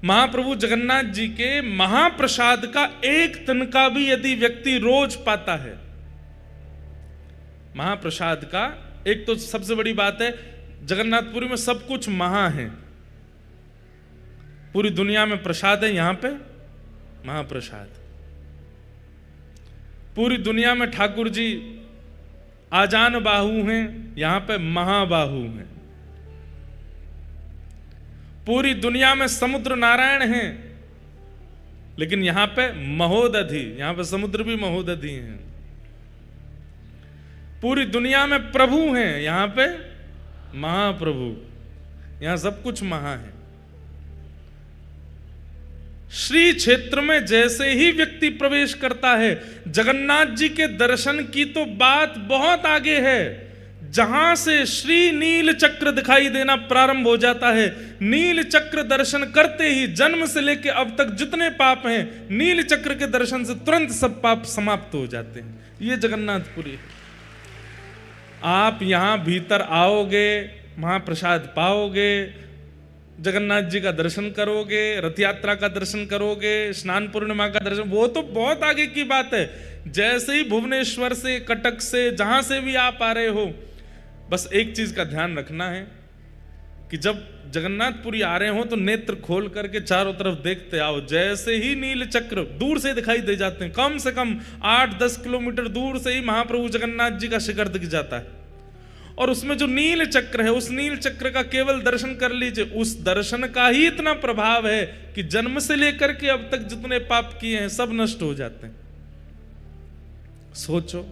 महाप्रभु जगन्नाथ जी के महाप्रसाद का एक तिनका भी यदि व्यक्ति रोज पाता है, महाप्रसाद का एक तो सबसे बड़ी बात है, जगन्नाथपुरी में सब कुछ महा है। पूरी दुनिया में प्रसाद है, यहां पे महाप्रसाद। पूरी दुनिया में ठाकुर जी आजान बाहु हैं, यहां पे महाबाहु हैं। पूरी दुनिया में समुद्र नारायण हैं, लेकिन यहां पे महोदधि, यहां पे समुद्र भी महोदधि हैं। पूरी दुनिया में प्रभु हैं, यहां पे महाप्रभु, यहां सब कुछ महा है। श्री क्षेत्र में जैसे ही व्यक्ति प्रवेश करता है, जगन्नाथ जी के दर्शन की तो बात बहुत आगे है। जहां से श्री नील चक्र दिखाई देना प्रारंभ हो जाता है, नील चक्र दर्शन करते ही जन्म से लेकर अब तक जितने पाप हैं, नील चक्र के दर्शन से तुरंत सब पाप समाप्त हो जाते हैं। ये जगन्नाथपुरी है। आप यहां भीतर आओगे, महाप्रसाद पाओगे, जगन्नाथ जी का दर्शन करोगे, रथ यात्रा का दर्शन करोगे, स्नान पूर्णिमा का दर्शन, वो तो बहुत आगे की बात है। जैसे ही भुवनेश्वर से, कटक से, जहां से भी आप आ रहे हो, बस एक चीज का ध्यान रखना है कि जब जगन्नाथपुरी आ रहे हो तो नेत्र खोल करके चारों तरफ देखते आओ। जैसे ही नील चक्र दूर से दिखाई दे जाते हैं, कम से कम 8-10 किलोमीटर दूर से ही महाप्रभु जगन्नाथ जी का शिखर दिख जाता है, और उसमें जो नील चक्र है, उस नील चक्र का केवल दर्शन कर लीजिए। उस दर्शन का ही इतना प्रभाव है कि जन्म से लेकर के अब तक जितने पाप किए हैं सब नष्ट हो जाते हैं। सोचो,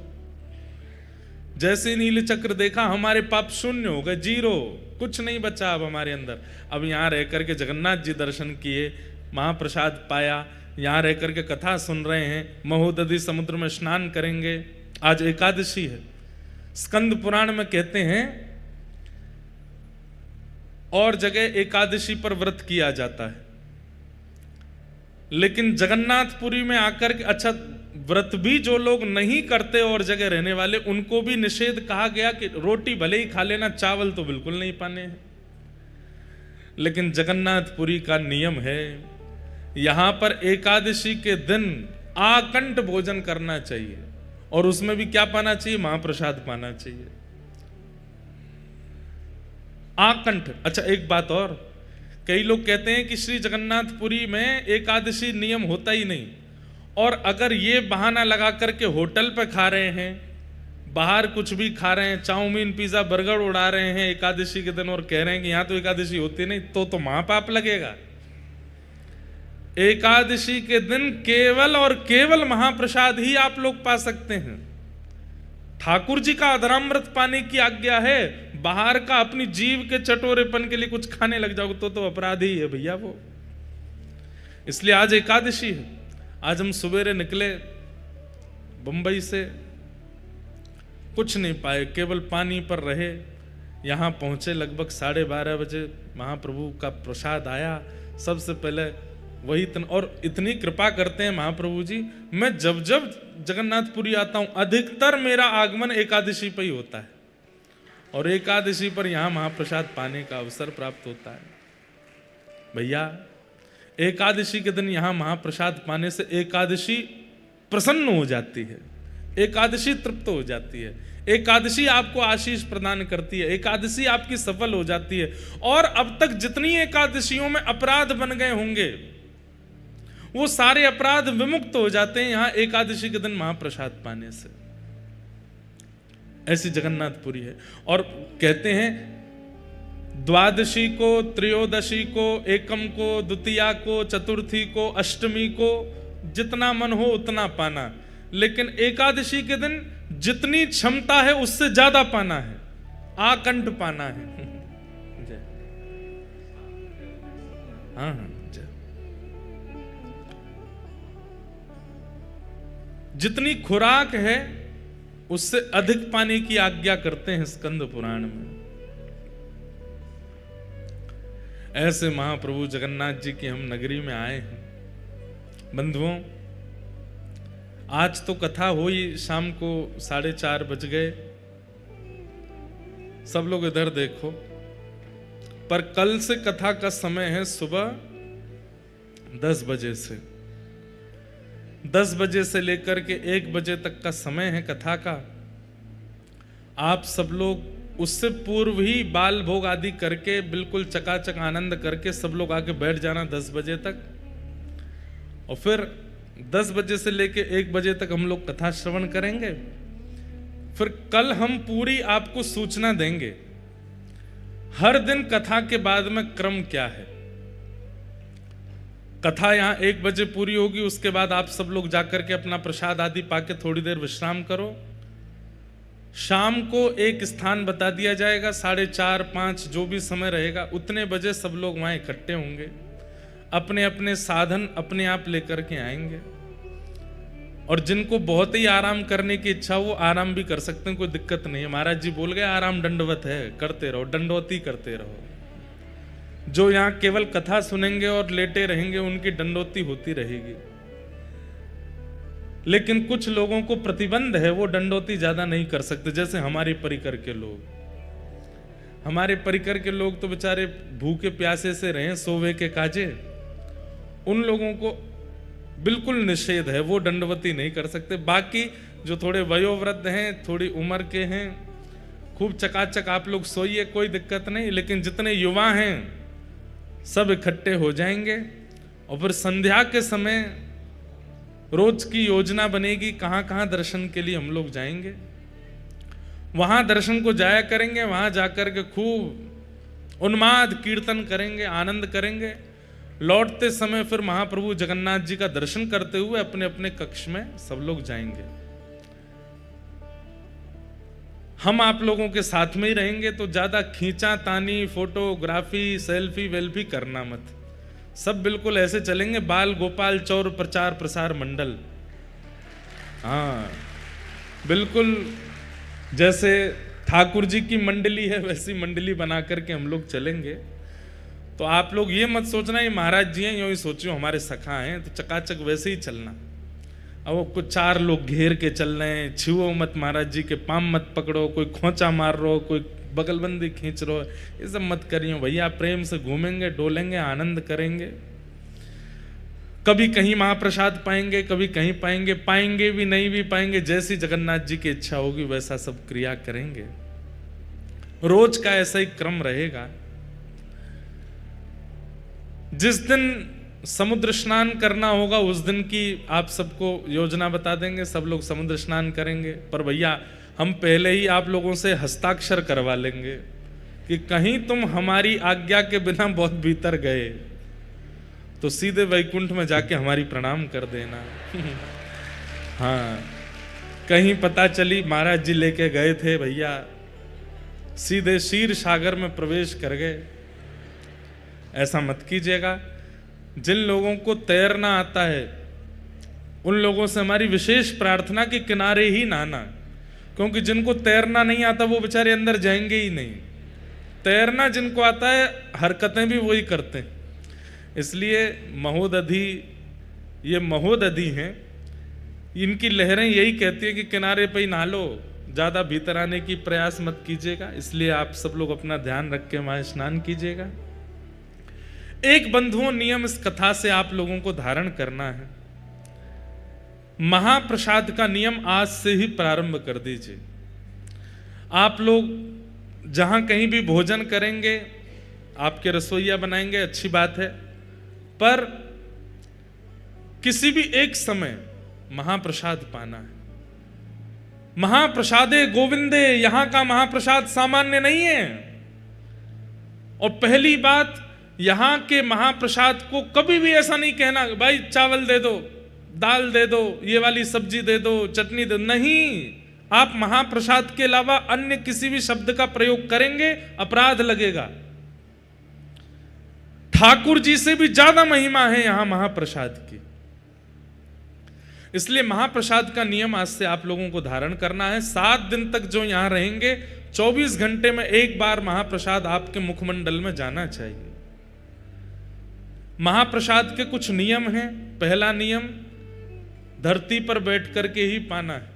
जैसे नील चक्र देखा, हमारे पाप शून्य हो गए, जीरो, कुछ नहीं बचा अब हमारे अंदर। अब यहां रह करके जगन्नाथ जी दर्शन किए, महाप्रसाद पाया, यहां रह करके कथा सुन रहे हैं, महोदधि समुद्र में स्नान करेंगे। आज एकादशी है। स्कंद पुराण में कहते हैं और जगह एकादशी पर व्रत किया जाता है, लेकिन जगन्नाथपुरी में आकर के, अच्छा व्रत भी जो लोग नहीं करते और जगह रहने वाले, उनको भी निषेध कहा गया कि रोटी भले ही खा लेना, चावल तो बिल्कुल नहीं पाने हैं। लेकिन जगन्नाथपुरी का नियम है, यहां पर एकादशी के दिन आकंठ भोजन करना चाहिए, और उसमें भी क्या पाना चाहिए? महाप्रसाद पाना चाहिए, आकंठ। अच्छा एक बात और, कई लोग कहते हैं कि श्री जगन्नाथपुरी में एकादशी नियम होता ही नहीं, और अगर ये बहाना लगा करके होटल पे खा रहे हैं, बाहर कुछ भी खा रहे हैं, चाउमीन पिज्जा बर्गर उड़ा रहे हैं एकादशी के दिन, और कह रहे हैं कि यहां तो एकादशी होती नहीं, तो महापाप लगेगा। एकादशी के दिन केवल और केवल महाप्रसाद ही आप लोग पा सकते हैं। ठाकुर जी का अधरामृत पाने की आज्ञा है, बाहर का अपनी जीव के चटोरेपन के लिए कुछ खाने लग जाओगे तो अपराध ही है भैया वो। इसलिए आज एकादशी है। आज हम सवेरे निकले बंबई से, कुछ नहीं पाए, केवल पानी पर रहे। यहां पहुंचे लगभग 12:30 बजे, महाप्रभु का प्रसाद आया। सबसे पहले वही और इतनी कृपा करते हैं महाप्रभु जी, मैं जब जब जगन्नाथपुरी आता हूं, अधिकतर मेरा आगमन एकादशी पर ही होता है, और एकादशी पर यहां महाप्रसाद पाने का अवसर प्राप्त होता है। भैया एकादशी के दिन यहां महाप्रसाद पाने से एकादशी प्रसन्न हो जाती है, एकादशी तृप्त हो जाती है, एकादशी आपको आशीष प्रदान करती है, एकादशी आपकी सफल हो जाती है। और अब तक जितनी एकादशियों में अपराध बन गए होंगे, वो सारे अपराध विमुक्त हो जाते हैं यहां एकादशी के दिन महाप्रसाद पाने से। ऐसी जगन्नाथपुरी है। और कहते हैं द्वादशी को, त्रयोदशी को, एकम को, द्वितीया को, चतुर्थी को, अष्टमी को जितना मन हो उतना पाना, लेकिन एकादशी के दिन जितनी क्षमता है उससे ज्यादा पाना है, आकंठ पाना है। हाँ हाँ, जितनी खुराक है उससे अधिक पाने की आज्ञा करते हैं स्कंद पुराण में। ऐसे महाप्रभु जगन्नाथ जी की हम नगरी में आए हैं। बंधुओं, आज तो कथा हुई, शाम को 4:30 बज गए, सब लोग इधर देखो, पर कल से कथा का समय है सुबह 10 बजे से 10 बजे से लेकर के 1 बजे तक का समय है कथा का। आप सब लोग उससे पूर्व ही बाल भोग आदि करके बिल्कुल चकाचक आनंद करके सब लोग आके बैठ जाना 10 बजे तक। और फिर 10 बजे से लेके 1 बजे तक हम लोग कथा श्रवण करेंगे। फिर कल हम पूरी आपको सूचना देंगे हर दिन कथा के बाद में क्रम क्या है। कथा यहां 1 बजे पूरी होगी, उसके बाद आप सब लोग जाकर के अपना प्रसाद आदि पाके थोड़ी देर विश्राम करो। शाम को एक स्थान बता दिया जाएगा, 4:30 5 जो भी समय रहेगा उतने बजे सब लोग वहां इकट्ठे होंगे। अपने अपने साधन अपने आप लेकर के आएंगे और जिनको बहुत ही आराम करने की इच्छा वो आराम भी कर सकते हैं, कोई दिक्कत नहीं है। महाराज जी बोल गए आराम दंडवत है, करते रहो, दंडवती करते रहो। जो यहाँ केवल कथा सुनेंगे और लेटे रहेंगे उनकी दंडवती होती रहेगी। लेकिन कुछ लोगों को प्रतिबंध है, वो दंडवती ज्यादा नहीं कर सकते, जैसे हमारे परिकर के लोग। हमारे परिकर के लोग तो बेचारे भूखे प्यासे से रहे, सोवे के काजे। उन लोगों को बिल्कुल निषेध है, वो दंडवती नहीं कर सकते। बाकी जो थोड़े वयोवृद्ध हैं, थोड़ी उम्र के हैं, खूब चकाचक आप लोग सोइए, कोई दिक्कत नहीं। लेकिन जितने युवा हैं सब इकट्ठे हो जाएंगे और फिर संध्या के समय रोज की योजना बनेगी कहां कहां दर्शन के लिए हम लोग जाएंगे। वहां दर्शन को जाया करेंगे, वहां जाकर के खूब उन्माद कीर्तन करेंगे, आनंद करेंगे। लौटते समय फिर महाप्रभु जगन्नाथ जी का दर्शन करते हुए अपने अपने कक्ष में सब लोग जाएंगे। हम आप लोगों के साथ में ही रहेंगे, तो ज्यादा खींचा तानी, फोटोग्राफी, सेल्फी वेल्फी करना मत। सब बिल्कुल ऐसे चलेंगे, बाल गोपाल चौर प्रचार प्रसार मंडल। हाँ बिल्कुल जैसे ठाकुर जी की मंडली है वैसी मंडली बना करके हम लोग चलेंगे। तो आप लोग ये मत सोचना ये महाराज जी हैं, यूं ही सोचो हमारे सखा हैं, तो चकाचक वैसे ही चलना। अब वो कुछ 4 लोग घेर के चल रहे हैं, छुओ मत, महाराज जी के पाम मत पकड़ो, कोई खोंचा मार रहो, कोई बगलबंदी खींच रहो, ये सब मत करियो भैया। प्रेम से घूमेंगे, डोलेंगे, आनंद करेंगे। कभी कहीं महाप्रसाद पाएंगे, कभी कहीं पाएंगे, पाएंगे भी नहीं भी पाएंगे, जैसी जगन्नाथ जी की इच्छा होगी वैसा सब क्रिया करेंगे। रोज का ऐसा ही क्रम रहेगा। जिस दिन समुद्र स्नान करना होगा उस दिन की आप सबको योजना बता देंगे, सब लोग समुद्र स्नान करेंगे। पर भैया हम पहले ही आप लोगों से हस्ताक्षर करवा लेंगे कि कहीं तुम हमारी आज्ञा के बिना बहुत भीतर गए तो सीधे वैकुंठ में जाके हमारी प्रणाम कर देना। हाँ कहीं पता चली महाराज जी लेके गए थे भैया, सीधे क्षीर सागर में प्रवेश कर गए, ऐसा मत कीजिएगा। जिन लोगों को तैरना आता है उन लोगों से हमारी विशेष प्रार्थना कि किनारे ही नहाना, क्योंकि जिनको तैरना नहीं आता वो बेचारे अंदर जाएंगे ही नहीं। तैरना जिनको आता है हरकतें भी वही करते हैं। इसलिए महोदधि, ये महोदधि हैं, इनकी लहरें यही कहती है कि किनारे पे ही नहा लो, ज़्यादा भीतर आने की प्रयास मत कीजिएगा। इसलिए आप सब लोग अपना ध्यान रख के वहाँ स्नान कीजिएगा। एक बंधुओं नियम इस कथा से आप लोगों को धारण करना है। महाप्रसाद का नियम आज से ही प्रारंभ कर दीजिए। आप लोग जहां कहीं भी भोजन करेंगे, आपके रसोइया बनाएंगे, अच्छी बात है, पर किसी भी एक समय महाप्रसाद पाना है। महाप्रसादे गोविंदे, यहां का महाप्रसाद सामान्य नहीं है। और पहली बात, यहां के महाप्रसाद को कभी भी ऐसा नहीं कहना भाई चावल दे दो, दाल दे दो, ये वाली सब्जी दे दो, चटनी दे दो, नहीं। आप महाप्रसाद के अलावा अन्य किसी भी शब्द का प्रयोग करेंगे अपराध लगेगा। ठाकुर जी से भी ज्यादा महिमा है यहां महाप्रसाद की। इसलिए महाप्रसाद का नियम आज से आप लोगों को धारण करना है। 7 दिन तक जो यहां रहेंगे 24 घंटे में एक बार महाप्रसाद आपके मुखमंडल में जाना चाहिए। महाप्रसाद के कुछ नियम हैं। पहला नियम, धरती पर बैठ करके ही पाना है।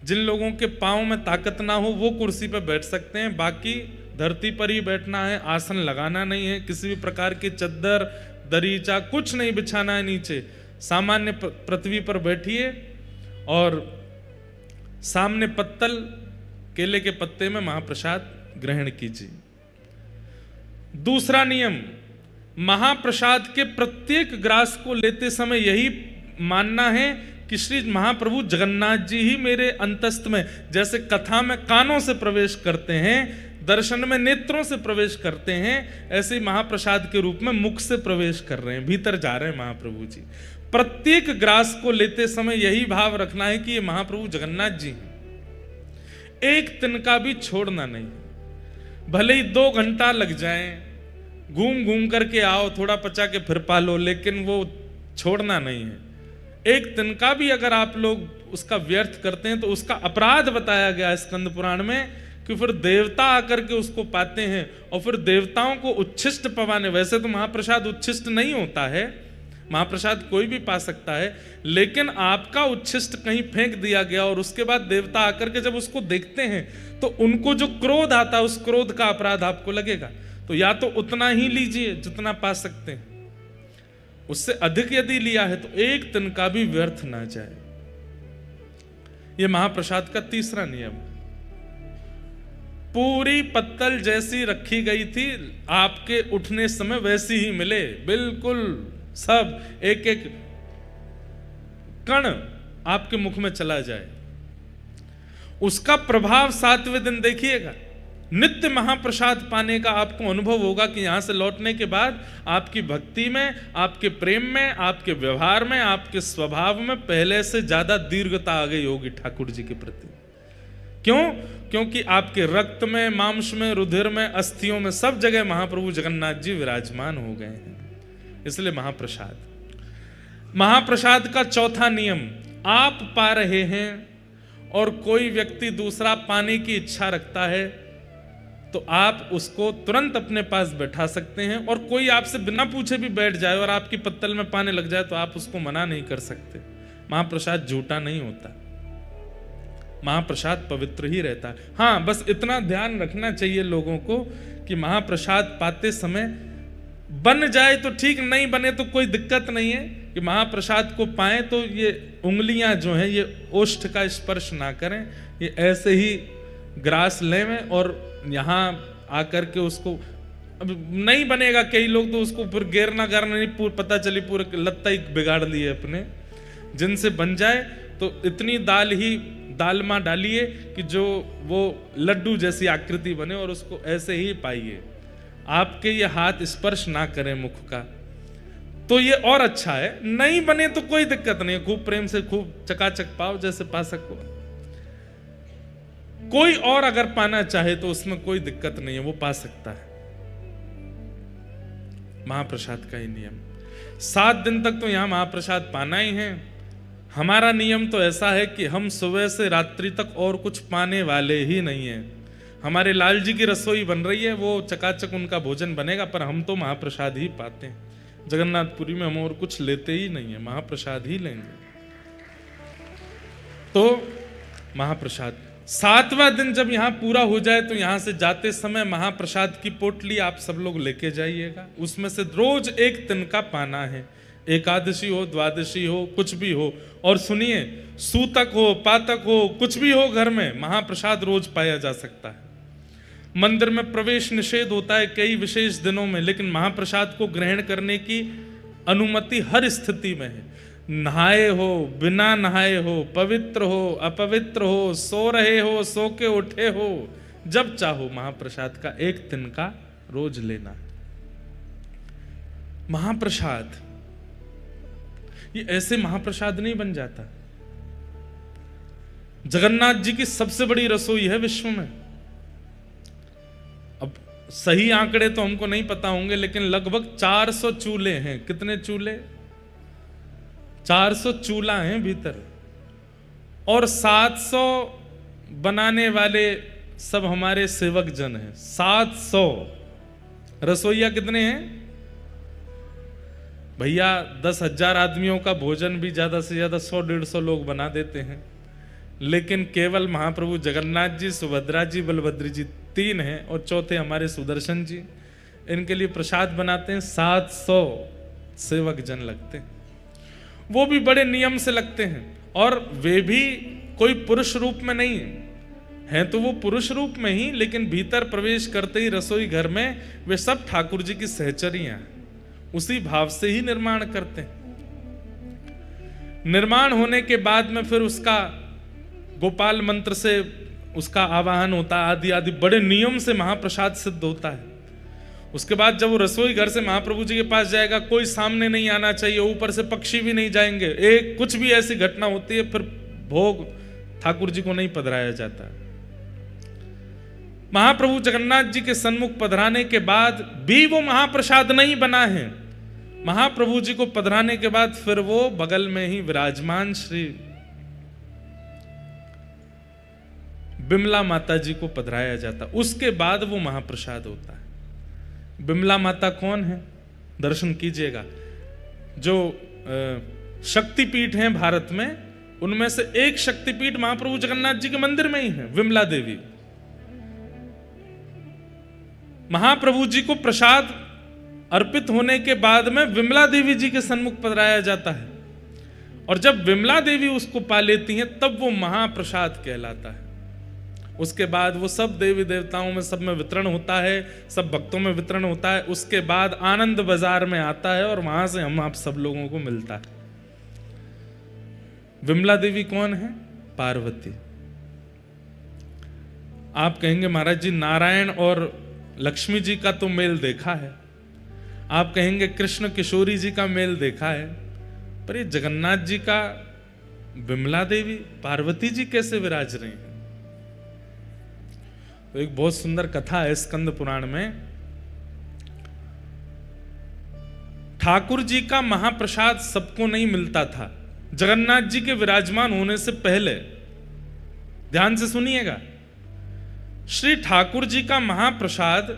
जिन लोगों के पांव में ताकत ना हो वो कुर्सी पर बैठ सकते हैं, बाकी धरती पर ही बैठना है। आसन लगाना नहीं है, किसी भी प्रकार की चद्दर दरीचा कुछ नहीं बिछाना है नीचे, सामान्य पृथ्वी पर बैठिए और सामने पत्तल केले के पत्ते में महाप्रसाद ग्रहण कीजिए। दूसरा नियम, महाप्रसाद के प्रत्येक ग्रास को लेते समय यही मानना है कि श्री महाप्रभु जगन्नाथ जी ही मेरे अंतस्थ में, जैसे कथा में कानों से प्रवेश करते हैं, दर्शन में नेत्रों से प्रवेश करते हैं, ऐसे ही महाप्रसाद के रूप में मुख से प्रवेश कर रहे हैं, भीतर जा रहे हैं महाप्रभु जी। प्रत्येक ग्रास को लेते समय यही भाव रखना है कि ये महाप्रभु जगन्नाथ जी हैं, एक तिनका भी छोड़ना नहीं। भले ही 2 घंटा लग जाए, घूम घूम करके आओ, थोड़ा पचा के फिर पालो, लेकिन वो छोड़ना नहीं है। एक तिनका भी अगर आप लोग उसका व्यर्थ करते हैं तो उसका अपराध बताया गया स्कंद पुराण में, कि फिर देवता आकर के उसको पाते हैं और फिर देवताओं को उच्छिष्ट पवाने। वैसे तो महाप्रसाद उच्छिष्ट नहीं होता है, महाप्रसाद कोई भी पा सकता है, लेकिन आपका उच्छिष्ट कहीं फेंक दिया गया और उसके बाद देवता आकर के जब उसको देखते हैं तो उनको जो क्रोध आता है, उस क्रोध का अपराध आपको लगेगा। तो या तो उतना ही लीजिए जितना पा सकते हैं, उससे अधिक यदि लिया है तो एक तिनका भी व्यर्थ ना जाए। यह महाप्रसाद का तीसरा नियम। पूरी पत्तल जैसी रखी गई थी, आपके उठने समय वैसी ही मिले, बिल्कुल सब एक एक कण आपके मुख में चला जाए। उसका प्रभाव 7वें दिन देखिएगा। नित्य महाप्रसाद पाने का आपको अनुभव होगा कि यहां से लौटने के बाद आपकी भक्ति में, आपके प्रेम में, आपके व्यवहार में, आपके स्वभाव में पहले से ज्यादा दीर्घता आ गई होगी ठाकुर जी के प्रति। क्यों? क्योंकि आपके रक्त में, मांस में, रुधिर में, अस्थियों में, सब जगह महाप्रभु जगन्नाथ जी विराजमान हो गए हैं। इसलिए महाप्रसाद। महाप्रसाद का चौथा नियम, आप पा रहे हैं और कोई व्यक्ति दूसरा पाने की इच्छा रखता है तो आप उसको तुरंत अपने पास बैठा सकते हैं, और कोई आपसे बिना पूछे भी बैठ जाए और आपकी पत्तल में पाने लग जाए तो आप उसको मना नहीं कर सकते। महाप्रसाद झूठा नहीं होता, महाप्रसाद पवित्र ही रहता है। हाँ, बस इतना ध्यान रखना चाहिए लोगों को कि महाप्रसाद पाते समय बन जाए तो ठीक, नहीं बने तो कोई दिक्कत नहीं है, कि महाप्रसाद को पाएं तो ये उंगलियां जो हैं ये ओष्ठ का स्पर्श ना करें, ये ऐसे ही ग्रास लें और यहाँ आकर के उसको, अब नहीं बनेगा, कई लोग तो उसको फिर गेरना करना नहीं, पता चली पूरे लत्ता ही बिगाड़ लिए अपने। जिनसे बन जाए तो इतनी दालमा डालिए कि जो वो लड्डू जैसी आकृति बने और उसको ऐसे ही पाइए, आपके ये हाथ स्पर्श ना करें मुख का, तो ये और अच्छा है। नहीं बने तो कोई दिक्कत नहीं है, खूब प्रेम से खूब चकाचक पाओ जैसे पा सको। कोई और अगर पाना चाहे तो उसमें कोई दिक्कत नहीं है, वो पा सकता है। महाप्रसाद का ही नियम। 7 दिन तक तो यहां महाप्रसाद पाना ही है। हमारा नियम तो ऐसा है कि हम सुबह से रात्रि तक और कुछ पाने वाले ही नहीं है। हमारे लाल जी की रसोई बन रही है, वो चकाचक उनका भोजन बनेगा, पर हम तो महाप्रसाद ही पाते हैं। जगन्नाथपुरी में हम और कुछ लेते ही नहीं है, महाप्रसाद ही लेंगे। तो महाप्रसाद 7वां दिन जब यहाँ पूरा हो जाए तो यहाँ से जाते समय महाप्रसाद की पोटली आप सब लोग लेके जाइएगा। उसमें से रोज एक तिनका पाना है, एकादशी हो, द्वादशी हो, कुछ भी हो। और सुनिए, सूतक हो, पातक हो, कुछ भी हो, घर में महाप्रसाद रोज पाया जा सकता है। मंदिर में प्रवेश निषेध होता है कई विशेष दिनों में, लेकिन महाप्रसाद को ग्रहण करने की अनुमति हर स्थिति में है। नहाए हो, बिना नहाए हो, पवित्र हो, अपवित्र हो, सो रहे हो, सो के उठे हो, जब चाहो महाप्रसाद का एक तिनका रोज लेना। महाप्रसाद ये ऐसे महाप्रसाद नहीं बन जाता। जगन्नाथ जी की सबसे बड़ी रसोई है विश्व में। अब सही आंकड़े तो हमको नहीं पता होंगे, लेकिन लगभग 400 चूल्हे हैं। कितने चूल्हे? 400 चूल्हा हैं भीतर, और 700 बनाने वाले सब हमारे सेवक जन हैं। 700 रसोईया कितने हैं भैया? 10,000 आदमियों का भोजन भी ज्यादा से ज्यादा 100-150 लोग बना देते हैं, लेकिन केवल महाप्रभु जगन्नाथ जी, सुभद्रा जी, बलभद्र जी 3 हैं, और चौथे हमारे सुदर्शन जी। इनके लिए प्रसाद बनाते हैं 700। सेवक जन लगते हैं, वो भी बड़े नियम से लगते हैं, और वे भी कोई पुरुष रूप में नहीं हैं तो वो पुरुष रूप में ही, लेकिन भीतर प्रवेश करते ही रसोई घर में वे सब ठाकुर जी की सहचरियां हैं, उसी भाव से ही निर्माण करते हैं। निर्माण होने के बाद में फिर उसका गोपाल मंत्र से उसका आवाहन होता है, आदि आदि बड़े नियम से महाप्रसाद सिद्ध होता है। उसके बाद जब वो रसोई घर से महाप्रभु जी के पास जाएगा, कोई सामने नहीं आना चाहिए, ऊपर से पक्षी भी नहीं जाएंगे, एक कुछ भी ऐसी घटना होती है फिर भोग ठाकुर जी को नहीं पधराया जाता। महाप्रभु जगन्नाथ जी के सन्मुख पधराने के बाद भी वो महाप्रसाद नहीं बना है। महाप्रभु जी को पधराने के बाद फिर वो बगल में ही विराजमान श्री बिमला माता जी को पधराया जाता, उसके बाद वो महाप्रसाद होता है। बिमला माता कौन है? दर्शन कीजिएगा। जो शक्तिपीठ हैं भारत में, उनमें से एक शक्तिपीठ महाप्रभु जगन्नाथ जी के मंदिर में ही है, विमला देवी। महाप्रभु जी को प्रसाद अर्पित होने के बाद में विमला देवी जी के सन्मुख पधराया जाता है, और जब विमला देवी उसको पा लेती हैं तब वो महाप्रसाद कहलाता है। उसके बाद वो सब देवी देवताओं में सब में वितरण होता है, सब भक्तों में वितरण होता है। उसके बाद आनंद बाजार में आता है और वहां से हम आप सब लोगों को मिलता है। विमला देवी कौन है? पार्वती। आप कहेंगे महाराज जी नारायण और लक्ष्मी जी का तो मेल देखा है, आप कहेंगे कृष्ण किशोरी जी का मेल देखा है, पर ये जगन्नाथ जी का विमला देवी पार्वती जी कैसे विराज रही हैं? तो एक बहुत सुंदर कथा है स्कंद पुराण में। ठाकुर जी का महाप्रसाद सबको नहीं मिलता था जगन्नाथ जी के विराजमान होने से पहले। ध्यान से सुनिएगा, श्री ठाकुर जी का महाप्रसाद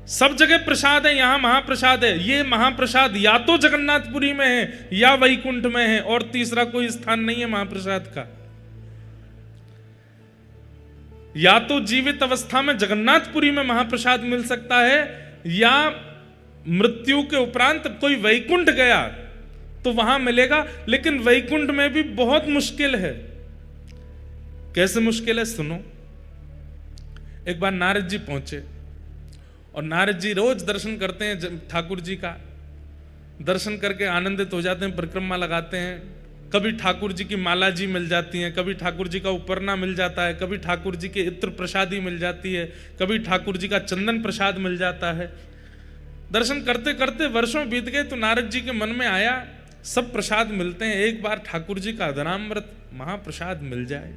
सब जगह प्रसाद है, यहां महाप्रसाद है। ये महाप्रसाद या तो जगन्नाथपुरी में है या वैकुंठ में है, और तीसरा कोई स्थान नहीं है महाप्रसाद का। या तो जीवित अवस्था में जगन्नाथपुरी में महाप्रसाद मिल सकता है, या मृत्यु के उपरांत कोई वैकुंठ गया तो वहां मिलेगा, लेकिन वैकुंठ में भी बहुत मुश्किल है। कैसे मुश्किल है सुनो। एक बार नारद जी पहुंचे, और नारद जी रोज दर्शन करते हैं ठाकुर जी का, दर्शन करके आनंदित हो जाते हैं, परिक्रमा लगाते हैं। कभी ठाकुर जी की माला जी मिल जाती है, कभी ठाकुर जी का उपरना मिल जाता है, कभी ठाकुर जी के इत्र प्रसादी मिल जाती है, कभी ठाकुर जी का चंदन प्रसाद मिल जाता है। दर्शन करते करते वर्षों बीत गए तो नारद जी के मन में आया सब प्रसाद मिलते हैं, एक बार ठाकुर जी का अदनामृत महाप्रसाद मिल जाए।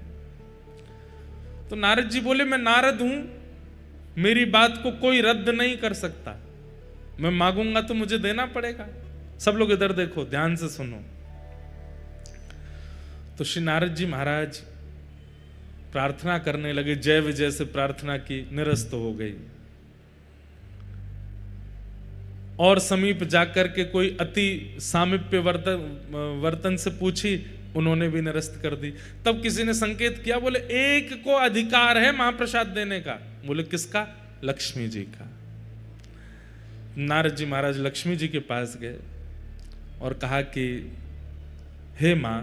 तो नारद जी बोले मैं नारद हूं, मेरी बात को कोई रद्द नहीं कर सकता, मैं मांगूंगा तो मुझे देना पड़ेगा। सब लोग इधर देखो, ध्यान से सुनो। तो श्री नारद जी महाराज प्रार्थना करने लगे, जय विजय से प्रार्थना की, निरस्त हो गई। और समीप जाकर के कोई अति सामीप्य वर्तन से पूछी, उन्होंने भी निरस्त कर दी। तब किसी ने संकेत किया, बोले एक को अधिकार है महाप्रसाद देने का। बोले किसका? लक्ष्मी जी का। नारद जी महाराज लक्ष्मी जी के पास गए और कहा कि हे मां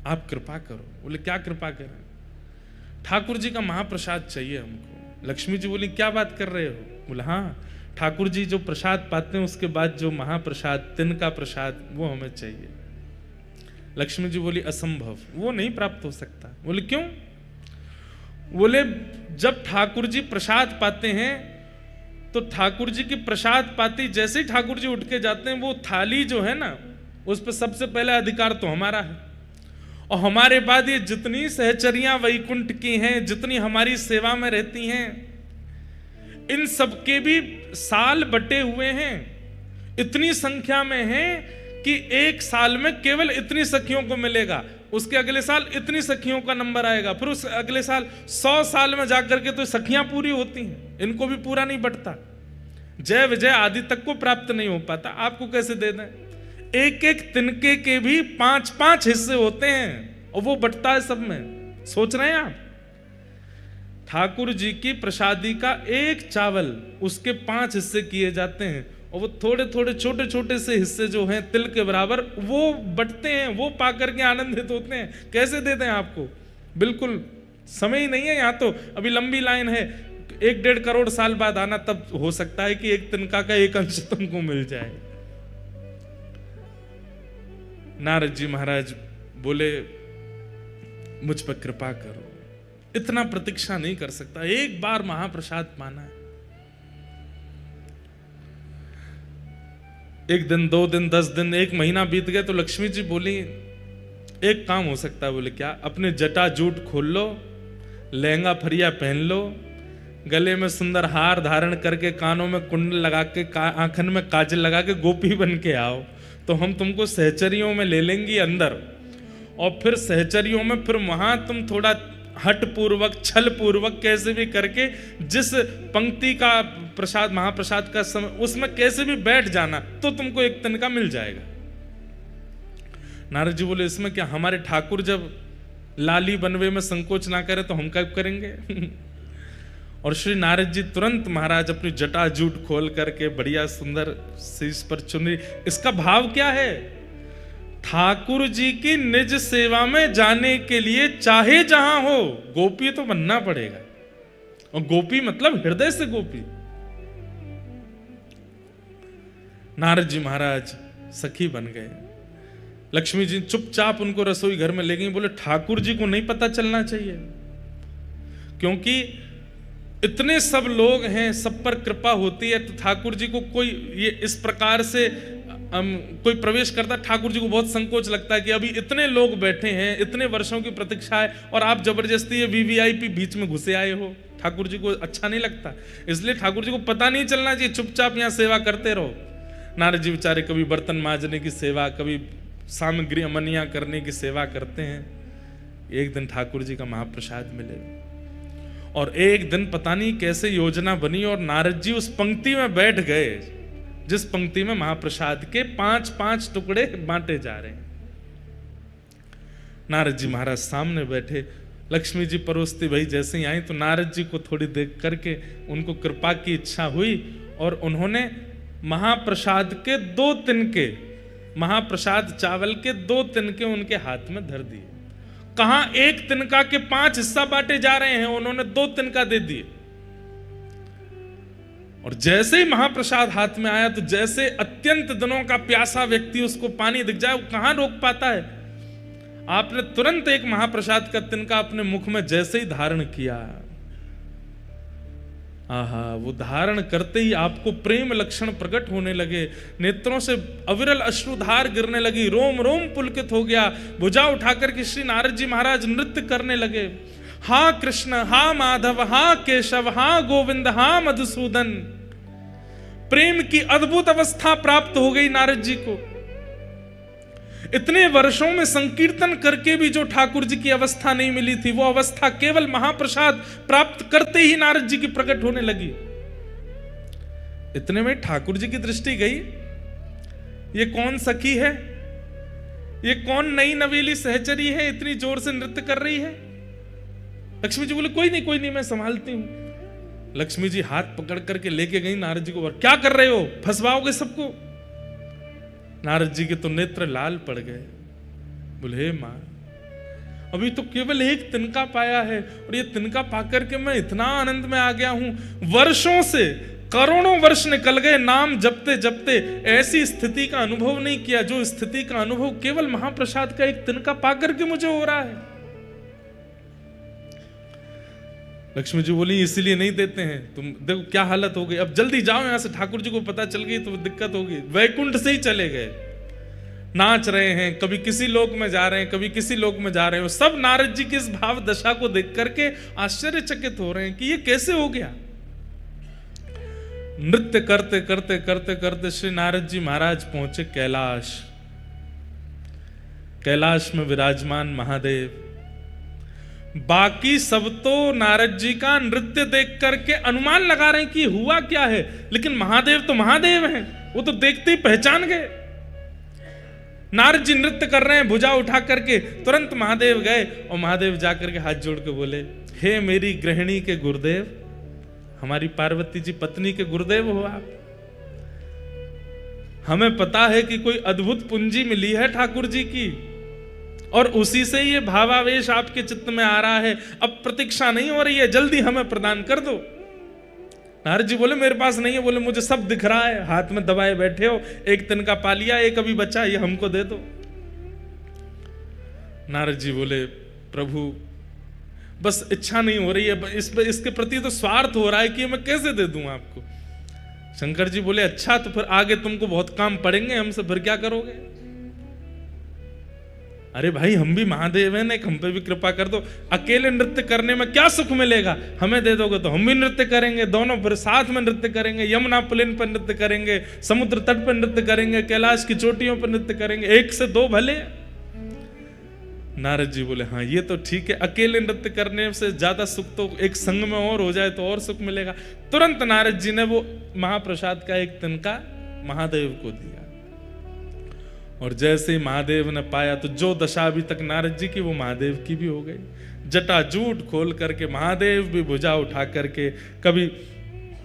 आप कृपा करो। बोले क्या कृपा करें? ठाकुर जी का महाप्रसाद चाहिए हमको। लक्ष्मी जी बोली क्या बात कर रहे हो? बोले हाँ, ठाकुर जी जो प्रसाद पाते हैं उसके बाद जो महाप्रसाद तिनका प्रसाद वो हमें चाहिए। लक्ष्मी जी बोली असंभव, वो नहीं प्राप्त हो सकता। बोले क्यों? बोले जब ठाकुर जी प्रसाद पाते हैं तो ठाकुर जी की प्रसाद पाती जैसे ही ठाकुर जी उठ के जाते हैं, वो थाली जो है ना उस पर सबसे पहले अधिकार तो हमारा है, और हमारे बाद ये जितनी सहचरियां वैकुंठ की हैं, जितनी हमारी सेवा में रहती हैं, इन सबके भी साल बटे हुए हैं, इतनी संख्या में हैं कि एक साल में केवल इतनी सखियों को मिलेगा, उसके अगले साल इतनी सखियों का नंबर आएगा, फिर उस अगले साल 100 साल में जाकर के तो सखियां पूरी होती हैं, इनको भी पूरा नहीं बटता। जय विजय आदि तक को प्राप्त नहीं हो पाता, आपको कैसे दे दें? एक एक तिनके के भी 5-5 हिस्से होते हैं और वो बटता है सब में। सोच रहे हैं आप? ठाकुर जी की प्रसादी का एक चावल उसके 5 हिस्से किए जाते हैं, और वो थोड़े थोड़े छोटे छोटे से हिस्से जो हैं तिल के बराबर वो बंटते हैं, वो पा करके आनंदित होते हैं। कैसे देते हैं आपको? बिल्कुल समय ही नहीं है, यहाँ तो अभी लंबी लाइन है, 1-1.5 करोड़ साल बाद आना, तब हो सकता है कि एक तिनका का एक अंश तुमको मिल जाए। नारद जी महाराज बोले मुझ पर कृपा करो, इतना प्रतीक्षा नहीं कर सकता, एक बार महाप्रसाद पाना है। 1 दिन 2 दिन 10 दिन 1 महीना बीत गए तो लक्ष्मी जी बोली एक काम हो सकता है। बोले क्या? अपने जटा जूट खोल लो, लहंगा फरिया पहन लो, गले में सुंदर हार धारण करके, कानों में कुंडल लगा के, आंखन में काजल लगा के गोपी बन के आओ, तो हम तुमको सहचरियों में ले लेंगी अंदर, और फिर सहचरियों में फिर वहां तुम थोड़ा हट पूर्वक छल पूर्वक कैसे भी करके जिस पंक्ति का प्रसाद महाप्रसाद का समय उसमें कैसे भी बैठ जाना, तो तुमको एक तिनका मिल जाएगा। नारद जी बोले इसमें क्या, हमारे ठाकुर जब लाली बनवे में संकोच ना करे तो हम क्या करेंगे? और श्री नारद जी तुरंत महाराज अपनी जटा जूट खोल करके बढ़िया सुंदर शीश पर चुनरी। इसका भाव क्या है? ठाकुर जी की निज सेवा में जाने के लिए चाहे जहां हो गोपी तो बनना पड़ेगा, और गोपी मतलब हृदय से गोपी। नारद जी महाराज सखी बन गए। लक्ष्मी जी चुपचाप उनको रसोई घर में ले गई। बोले ठाकुर जी को नहीं पता चलना चाहिए, क्योंकि इतने सब लोग हैं, सब पर कृपा होती है, तो ठाकुर जी को कोई ये इस प्रकार से कोई प्रवेश करता, ठाकुर जी को बहुत संकोच लगता है कि अभी इतने लोग बैठे हैं, इतने वर्षों की प्रतीक्षा है, और आप जबरदस्ती ये वीवीआईपी बीच में घुसे आए हो। ठाकुर जी को अच्छा नहीं लगता, इसलिए ठाकुर जी को पता नहीं चलना चाहिए, चुपचाप यहाँ सेवा करते रहो। नारद जी बेचारे कभी बर्तन मांजने की सेवा, कभी सामग्री अमनिया करने की सेवा करते हैं। एक दिन ठाकुर जी का महाप्रसाद मिले, और एक दिन पता नहीं कैसे योजना बनी और नारद जी उस पंक्ति में बैठ गए जिस पंक्ति में महाप्रसाद के 5-5 टुकड़े बांटे जा रहे हैं। नारद जी महाराज सामने बैठे, लक्ष्मी जी परोसती भाई जैसे ही आई तो नारद जी को थोड़ी देख करके उनको कृपा की इच्छा हुई, और उन्होंने महाप्रसाद के 2 तिनके, महाप्रसाद चावल के 2 तिनके उनके हाथ में धर दिए। कहां एक तिनका के 5 हिस्सा बांटे जा रहे हैं, उन्होंने 2 तिनका दे दिए। और जैसे ही महाप्रसाद हाथ में आया तो जैसे अत्यंत दिनों का प्यासा व्यक्ति उसको पानी दिख जाए, वो कहां रोक पाता है। आपने तुरंत एक महाप्रसाद का तिनका अपने मुख में जैसे ही धारण किया, आहा, वो धारण करते ही आपको प्रेम लक्षण प्रकट होने लगे, नेत्रों से अविरल अश्रुधार गिरने लगी, रोम रोम पुलकित हो गया। भुजा उठाकर के श्री नारद जी महाराज नृत्य करने लगे, हा कृष्ण, हा माधव, हा केशव, हा गोविंद, हा मधुसूदन। प्रेम की अद्भुत अवस्था प्राप्त हो गई नारद जी को। इतने वर्षों में संकीर्तन करके भी जो ठाकुर जी की अवस्था नहीं मिली थी, वो अवस्था केवल महाप्रसाद प्राप्त करते ही नारद जी की प्रकट होने लगी। इतने में ठाकुर जी की दृष्टि गई, ये कौन सखी है, ये कौन नई नवेली सहचरी है, इतनी जोर से नृत्य कर रही है। लक्ष्मी जी बोले कोई नहीं मैं संभालती हूं। लक्ष्मी जी हाथ पकड़ करके लेके गई नारद जी को, और क्या कर रहे हो, फंसवाओगे सबको। नारद जी के तो नेत्र लाल पड़ गए। बोले हे मां, अभी तो केवल एक तिनका पाया है, और ये तिनका पाकर के मैं इतना आनंद में आ गया हूं। वर्षों से, करोड़ों वर्ष निकल गए, नाम जपते जपते ऐसी स्थिति का अनुभव नहीं किया जो स्थिति का अनुभव केवल महाप्रसाद का एक तिनका पाकर के मुझे हो रहा है। लक्ष्मी जी बोली इसीलिए नहीं देते हैं, तुम देखो क्या हालत हो गई, अब जल्दी जाओ यहां से, ठाकुर जी को पता चल गई तो दिक्कत होगी। वैकुंठ से ही चले गए, नाच रहे हैं, कभी किसी लोक में जा रहे हैं, कभी किसी लोक में जा रहे हैं। सब नारद जी की इस भाव दशा को देख करके आश्चर्यचकित हो रहे हैं कि ये कैसे हो गया। नृत्य करते करते करते करते श्री नारद जी महाराज पहुंचे कैलाश। कैलाश में विराजमान महादेव, बाकी सब तो नारद जी का नृत्य देख करके अनुमान लगा रहे हैं कि हुआ क्या है, लेकिन महादेव तो महादेव हैं, वो तो देखते ही पहचान गए। नारद जी नृत्य कर रहे हैं, भुजा उठा करके तुरंत महादेव गए, और महादेव जाकर के हाथ जोड़ के बोले हे मेरी गृहिणी के गुरुदेव, हमारी पार्वती जी पत्नी के गुरुदेव हो आप। हमें पता है कि कोई अद्भुत पूंजी मिली है ठाकुर जी की, और उसी से ये भावावेश आपके चित्त में आ रहा है। अब प्रतीक्षा नहीं हो रही है, जल्दी हमें प्रदान कर दो। नारद जी बोले मेरे पास नहीं है। बोले मुझे सब दिख रहा है, हाथ में दबाए बैठे हो, एक तिनका पा लिया, एक अभी बचा, ये हमको दे दो। नारद जी बोले प्रभु बस इच्छा नहीं हो रही है, इसके प्रति तो स्वार्थ हो रहा है कि मैं कैसे दे दूं आपको। शंकर जी बोले अच्छा तो फिर आगे तुमको बहुत काम पड़ेंगे हमसे, फिर क्या करोगे? अरे भाई हम भी महादेव हैं, एक हम पे भी कृपा कर दो। अकेले नृत्य करने में क्या सुख मिलेगा, हमें दे दोगे तो हम भी नृत्य करेंगे, दोनों फिर साथ में नृत्य करेंगे, यमुना पुलिन पर नृत्य करेंगे, समुद्र तट पर नृत्य करेंगे, कैलाश की चोटियों पर नृत्य करेंगे, एक से दो भले। नारद जी बोले हाँ ये तो ठीक है, अकेले नृत्य करने से ज्यादा सुख तो एक संग में और हो जाए तो और सुख मिलेगा। तुरंत नारद जी ने वो महाप्रसाद का एक तिनका महादेव को दिया, और जैसे ही महादेव ने पाया तो जो दशा अभी तक नारद जी की वो महादेव की भी हो गई। जटाजूट खोल करके महादेव भी भुजा उठा करके, कभी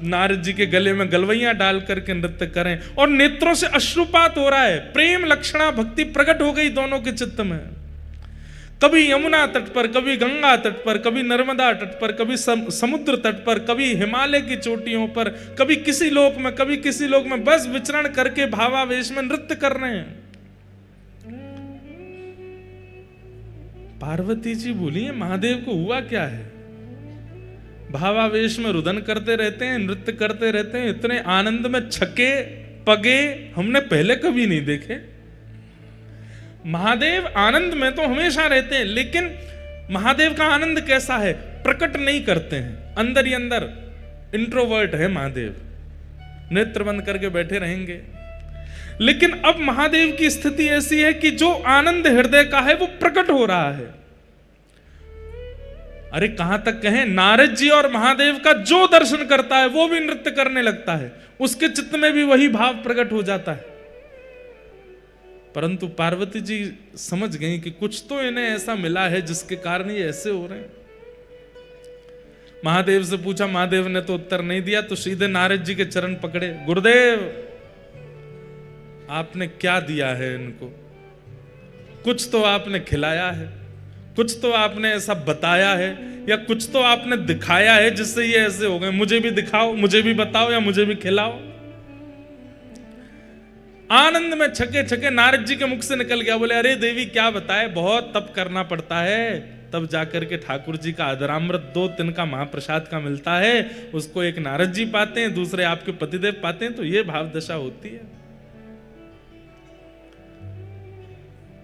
नारद जी के गले में गलवैयां डाल करके नृत्य करें, और नेत्रों से अश्रुपात हो रहा है, प्रेम लक्षणा भक्ति प्रकट हो गई दोनों के चित्त में। कभी यमुना तट पर, कभी गंगा तट पर, कभी नर्मदा तट पर, कभी समुद्र तट पर, कभी हिमालय की चोटियों पर, कभी किसी लोक में, कभी किसी लोक में, बस विचरण करके भावावेश में नृत्य कर रहे हैं। पार्वती जी बोली महादेव को हुआ क्या है? भावावेश में रुदन करते रहते हैं, नृत्य करते रहते हैं, इतने आनंद में छके पगे हमने पहले कभी नहीं देखे। महादेव आनंद में तो हमेशा रहते हैं, लेकिन महादेव का आनंद कैसा है? प्रकट नहीं करते हैं, अंदर ही अंदर इंट्रोवर्ट है महादेव, नेत्र बंद करके बैठे रहेंगे। लेकिन अब महादेव की स्थिति ऐसी है कि जो आनंद हृदय का है वो प्रकट हो रहा है। अरे कहां तक कहें, नारद जी और महादेव का जो दर्शन करता है वो भी नृत्य करने लगता है, उसके चित्त में भी वही भाव प्रकट हो जाता है। परंतु पार्वती जी समझ गई कि कुछ तो इन्हें ऐसा मिला है जिसके कारण ये ऐसे हो रहे हैं। महादेव से पूछा, महादेव ने तो उत्तर नहीं दिया, तो सीधे नारद जी के चरण पकड़े, गुरुदेव आपने क्या दिया है इनको? कुछ तो आपने खिलाया है, कुछ तो आपने ऐसा बताया है, या कुछ तो आपने दिखाया है जिससे ये ऐसे हो गए। मुझे भी दिखाओ, मुझे भी बताओ, या मुझे भी खिलाओ। आनंद में छके छके नारद जी के मुख से निकल गया, बोले अरे देवी क्या बताए, बहुत तप करना पड़ता है, तब जाकर के ठाकुर जी का अधरामृत 2 तिनका महाप्रसाद का मिलता है, उसको एक नारद जी पाते हैं, दूसरे आपके पतिदेव पाते हैं, तो ये भाव दशा होती है।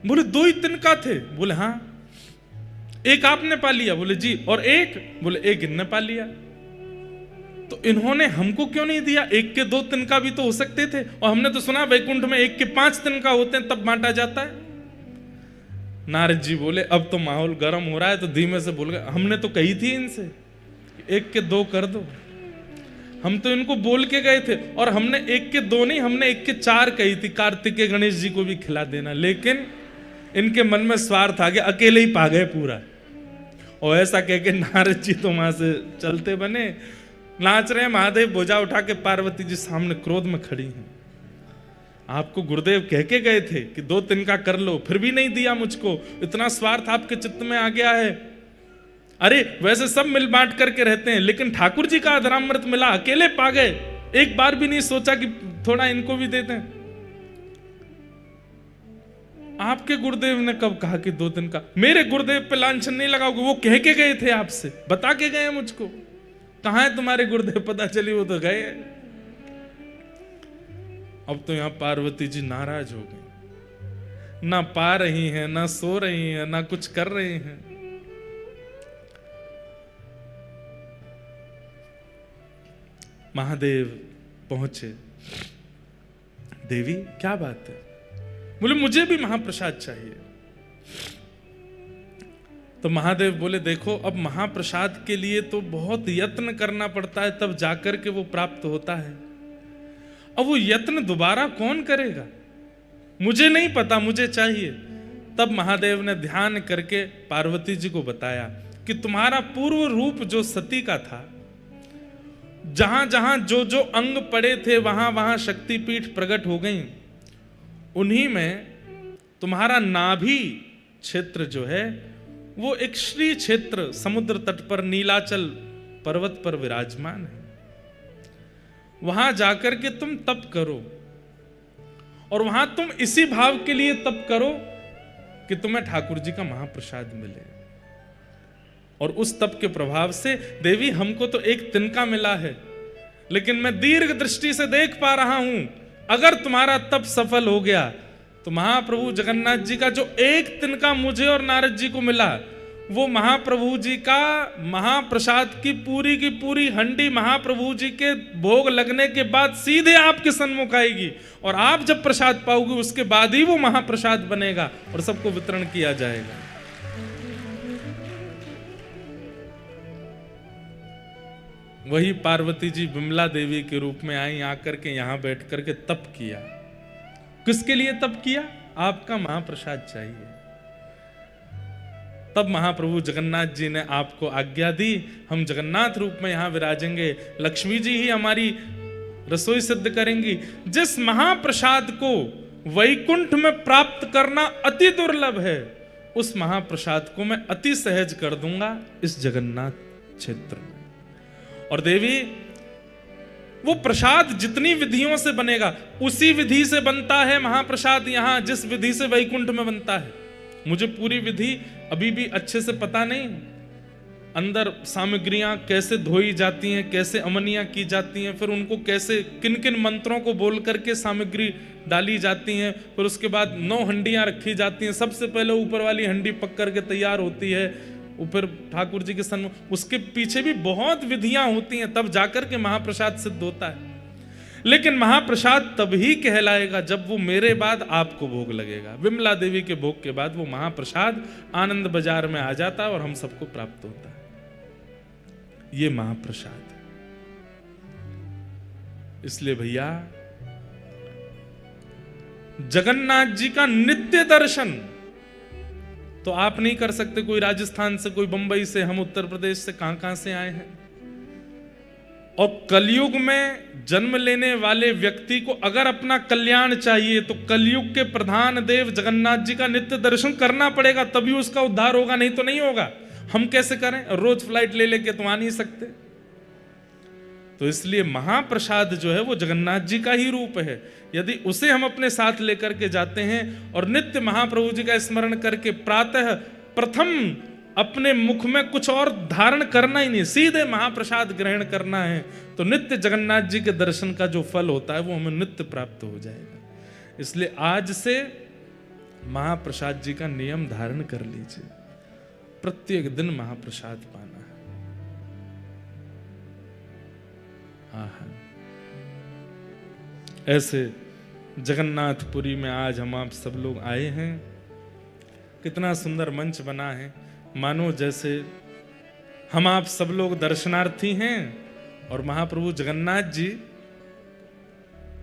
बोले 2 ही तिनका थे? बोले हाँ। एक आपने पा लिया? बोले जी। और एक? बोले एक इनने पा लिया। तो इन्होंने हमको क्यों नहीं दिया? 1 के 2 तिनका भी तो हो सकते थे, और हमने तो सुना वैकुंठ में 1 के 5 तिनका होते हैं, तब बांटा जाता है। नारद जी बोले अब तो माहौल गर्म हो रहा है, तो धीमे से बोल गए, हमने तो कही थी इनसे 1 के 2 कर दो, हम तो इनको बोल के गए थे, और हमने 1 के 2 नहीं, हमने 1 के 4 कही थी, कार्तिकेय गणेश जी को भी खिला देना। लेकिन इनके मन में स्वार्थ आ गया, अकेले ही पा गए पूरा। और ऐसा कह के नारद जी तो वहां से चलते बने, नाच रहे हैं। महादेव बोझा उठा के पार्वती जी सामने क्रोध में खड़ी हैं। आपको गुरुदेव कह के गए थे कि 2 तिनका कर लो, फिर भी नहीं दिया मुझको, इतना स्वार्थ आपके चित्त में आ गया है। अरे वैसे सब मिल बांट करके रहते हैं, लेकिन ठाकुर जी का अधरामृत मिला, अकेले पा गए, एक बार भी नहीं सोचा कि थोड़ा इनको भी देते हैं। आपके गुरुदेव ने कब कहा कि 2 तिनका? मेरे गुरुदेव पे लांछन नहीं लगाओगे, वो कह के गए थे आपसे, बता के गए मुझको। कहां है तुम्हारे गुरुदेव? पता चली वो तो गए। अब तो यहां पार्वती जी नाराज हो गई, ना पा रही हैं, ना सो रही हैं, ना कुछ कर रही हैं। महादेव पहुंचे, देवी क्या बात है? बोले मुझे भी महाप्रसाद चाहिए। तो महादेव बोले देखो, अब महाप्रसाद के लिए तो बहुत यत्न करना पड़ता है, तब जाकर के वो प्राप्त होता है। अब वो यत्न दोबारा कौन करेगा? मुझे नहीं पता, मुझे चाहिए। तब महादेव ने ध्यान करके पार्वती जी को बताया कि तुम्हारा पूर्व रूप जो सती का था, जहां जहां जो जो अंग पड़े थे, वहां वहां शक्तिपीठ प्रकट हो गई। उन्हीं में तुम्हारा नाभि क्षेत्र जो है वो एक श्री क्षेत्र समुद्र तट पर नीलाचल पर्वत पर विराजमान है। वहां जाकर के तुम तप करो और वहां तुम इसी भाव के लिए तप करो कि तुम्हें ठाकुर जी का महाप्रसाद मिले। और उस तप के प्रभाव से देवी हमको तो एक तिनका मिला है, लेकिन मैं दीर्घ दृष्टि से देख पा रहा हूं अगर तुम्हारा तप सफल हो गया तो महाप्रभु जगन्नाथ जी का जो एक तिनका मुझे और नारद जी को मिला वो महाप्रभु जी का महाप्रसाद की पूरी हंडी महाप्रभु जी के भोग लगने के बाद सीधे आपके सन्मुख आएगी और आप जब प्रसाद पाओगे उसके बाद ही वो महाप्रसाद बनेगा और सबको वितरण किया जाएगा। वही पार्वती जी विमला देवी के रूप में आई, आकर के यहां बैठ करके तप किया। किसके लिए तप किया? आपका महाप्रसाद चाहिए। तब महाप्रभु जगन्नाथ जी ने आपको आज्ञा दी, हम जगन्नाथ रूप में यहां विराजेंगे, लक्ष्मी जी ही हमारी रसोई सिद्ध करेंगी। जिस महाप्रसाद को वैकुंठ में प्राप्त करना अति दुर्लभ है, उस महाप्रसाद को मैं अति सहज कर दूंगा इस जगन्नाथ क्षेत्र में। और देवी वो प्रसाद जितनी विधियों से बनेगा उसी विधि से बनता है महाप्रसाद यहां जिस विधि से वैकुंठ में बनता है। मुझे पूरी विधि अभी भी अच्छे से पता नहीं, अंदर सामग्रियां कैसे धोई जाती हैं, कैसे अमनियां की जाती हैं, फिर उनको कैसे किन किन मंत्रों को बोल करके सामग्री डाली जाती हैं, फिर उसके बाद 9 हंडियां रखी जाती हैं। सबसे पहले ऊपर वाली हंडी पक करके तैयार होती है, ऊपर ठाकुर जी के सन्मुख, उसके पीछे भी बहुत विधियां होती हैं, तब जाकर के महाप्रसाद सिद्ध होता है। लेकिन महाप्रसाद तभी कहलाएगा जब वो मेरे बाद आपको भोग लगेगा। विमला देवी के भोग के बाद वो महाप्रसाद आनंद बाजार में आ जाता है और हम सबको प्राप्त होता है। ये महाप्रसाद। इसलिए भैया जगन्नाथ जी का नित्य दर्शन तो आप नहीं कर सकते, कोई राजस्थान से, कोई बंबई से, हम उत्तर प्रदेश से, कहां से आए हैं। और कलयुग में जन्म लेने वाले व्यक्ति को अगर अपना कल्याण चाहिए तो कलयुग के प्रधान देव जगन्नाथ जी का नित्य दर्शन करना पड़ेगा, तभी उसका उद्धार होगा, नहीं तो नहीं होगा। हम कैसे करें? रोज फ्लाइट ले लेके तो आ नहीं सकते। तो इसलिए महाप्रसाद जो है वो जगन्नाथ जी का ही रूप है। यदि उसे हम अपने साथ लेकर के जाते हैं और नित्य महाप्रभु जी का स्मरण करके प्रातः प्रथम अपने मुख में कुछ और धारण करना ही नहीं, सीधे महाप्रसाद ग्रहण करना है, तो नित्य जगन्नाथ जी के दर्शन का जो फल होता है वो हमें नित्य प्राप्त हो जाएगा। इसलिए आज से महाप्रसाद जी का नियम धारण कर लीजिए, प्रत्येक दिन महाप्रसाद पाना है। ऐसे जगन्नाथपुरी में आज हम आप सब लोग आए हैं। कितना सुंदर मंच बना है, मानो जैसे हम आप सब लोग दर्शनार्थी हैं और महाप्रभु जगन्नाथ जी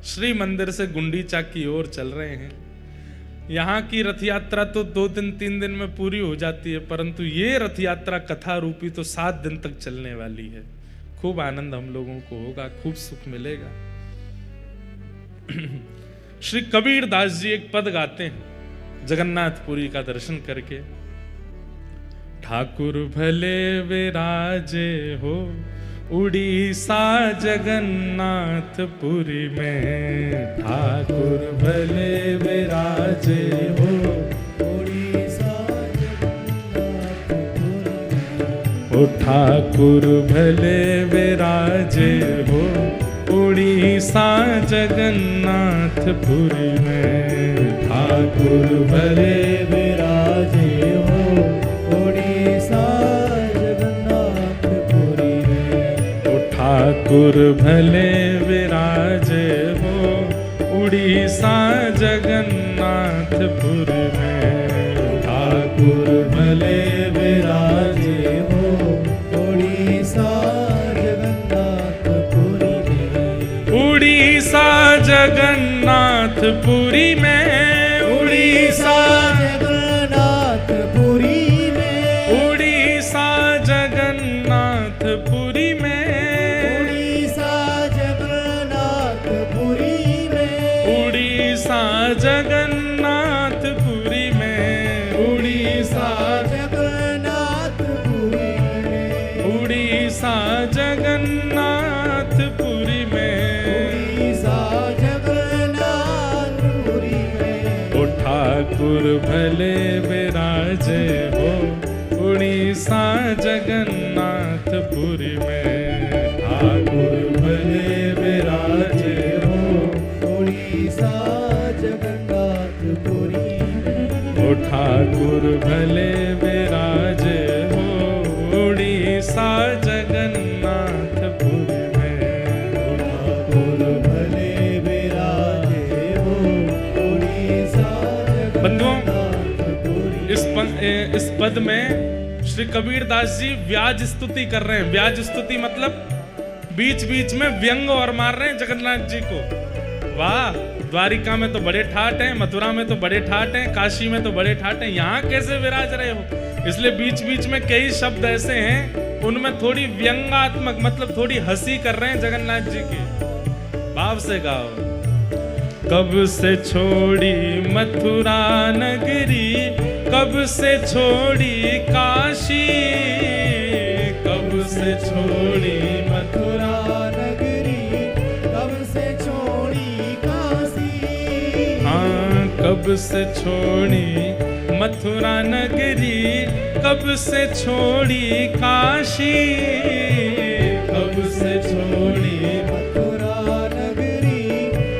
श्री मंदिर से गुंडीचा की ओर चल रहे हैं। यहाँ की रथ यात्रा तो 2 दिन 3 दिन में पूरी हो जाती है, परंतु ये रथ यात्रा कथा रूपी तो 7 दिन तक चलने वाली है। खूब आनंद हम लोगों को होगा, खूब सुख मिलेगा। श्री कबीर दास जी एक पद गाते हैं जगन्नाथपुरी का दर्शन करके। ठाकुर भले विराजे हो उड़ीसा जगन्नाथपुरी में, ठाकुर भले विराजे हो उड़ीसा जगन्नाथपुरी, ओ ठाकुर भले विराजे हो उड़ीसा जगन्नाथपुरी में, ठाकुर भले विराजे हो उड़ीसा जगन्नाथपुरी में, ओ ठाकुर भले विराजे हो उड़ीसा जगन्नाथपुरी में, ठाकुर भले विराजे हो उड़ीसा उड़ीसा जगन्नाथपुरी में, उड़ीसा जगन्नाथपुरी में, उड़ीसा जगन्नाथपुरी में, उड़ीसा जगन्नाथपुरी में, उड़ीसा जगन्नाथपुरी जगन्नाथपुरी में, उड़ीसा जगन्नाथपुरी में, उड़ीसा जगन्नाथपुरी में, उड़ीसा जगन्नाथपुरी में। ओ ठाकुर भले विराजे हो उड़ीसा जगन्नाथपुरी में, ठाकुर भले विराजे हो उड़ीसा जगन्नाथपुरी में। ओ ठाकुर भले विराजे हो उड़ीसा जगन्नाथपुरी में, ठाकुर भले विराजे हो उड़ीसा बंधुओं, जगन्नाथपुरी। इस पद में श्री कबीर दास जी व्याज स्तुति कर रहे हैं। व्याज स्तुति मतलब बीच बीच में व्यंग और मार रहे हैं जगन्नाथ जी को। वाह, द्वारिका में तो बड़े ठाट हैं, मथुरा में तो बड़े ठाट हैं, काशी में तो बड़े ठाट हैं, यहाँ कैसे विराज रहे हो। इसलिए बीच बीच में कई शब्द ऐसे हैं उनमें थोड़ी व्यंगात्मक मतलब थोड़ी हंसी कर रहे हैं जगन्नाथ जी की। भाव से गाओ। कब से छोड़ी मथुरा नगरी, कब से छोड़ी काशी, कब से छोड़ी मथुरा नगरी, कब से छोड़ी काशी। हाँ, कब से छोड़ी मथुरा नगरी, कब से छोड़ी काशी, कब से छोड़ी मथुरा नगरी,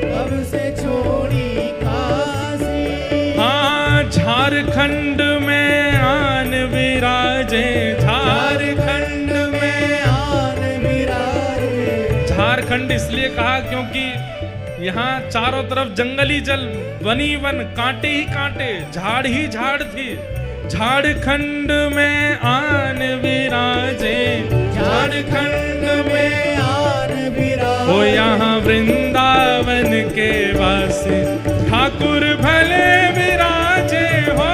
कब से छोड़ी काशी। हाँ, झारखंड में आन विराजे, झारखंड में आन विराजे। झारखंड इसलिए कहा क्योंकि यहाँ चारों तरफ जंगली जल, वनी वन, कांटे ही कांटे, झाड़ ही झाड़ थी। झारखंड में आन विराजे, झारखंड में आन विराजे। हो यहाँ वृंदावन के वासी, ठाकुर भले विराजे हो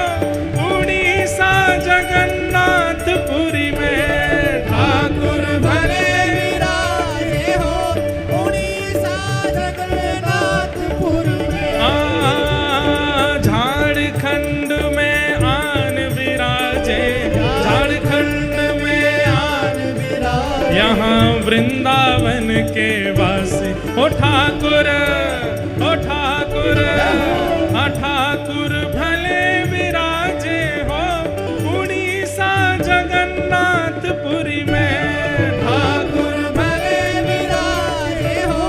उड़ीसा जगन्नाथपुरी में, ठाकुर भले विराजे हो उड़ीसा जगन्नाथपुरी में। झारखंड में आन विराजे, झारखंड में आन विराजे। यहाँ वृंदावन के वासी, ओ ठाकुर, ओ ठाकुर, हाँ ठाकुर भले विराजे हो उड़ीसा जगन्नाथपुरी में, ठाकुर भले विराजे हो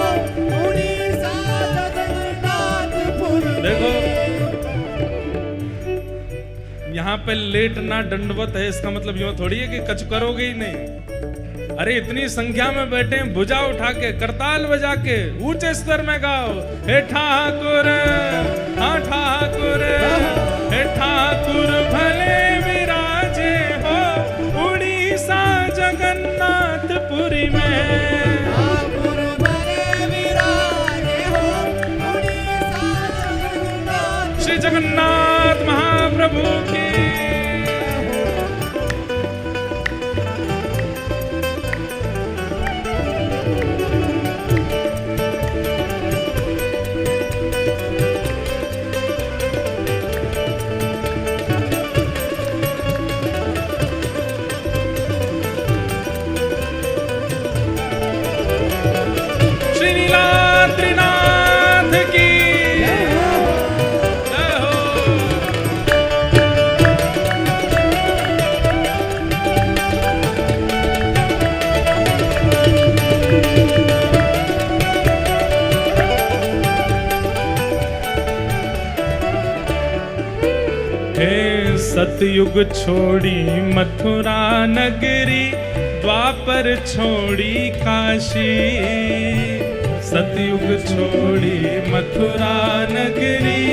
उड़ीसा जगन्नाथपुरी में। देखो यहाँ पे लेटना दंडवत है, इसका मतलब यूं थोड़ी है कि कच करोगे ही नहीं। अरे इतनी संख्या में बैठे हैं, भुजा उठा के करताल बजा के ऊंचे स्तर में गाओ, हे ठाकुर, हाँ ठाकुर, हे ठाकुर भले विराजे हो उड़ीसा जगन्नाथपुरी में, ठाकुर भले विराजे हो उड़ीसा जगन्नाथपुरी। श्री जगन्नाथ महाप्रभु की। त्रिनाथ की जय हो। हे सतयुग छोड़ी मथुरा नगरी, द्वापर छोड़ी काशी, सतयुग छोड़ी मथुरा नगरी,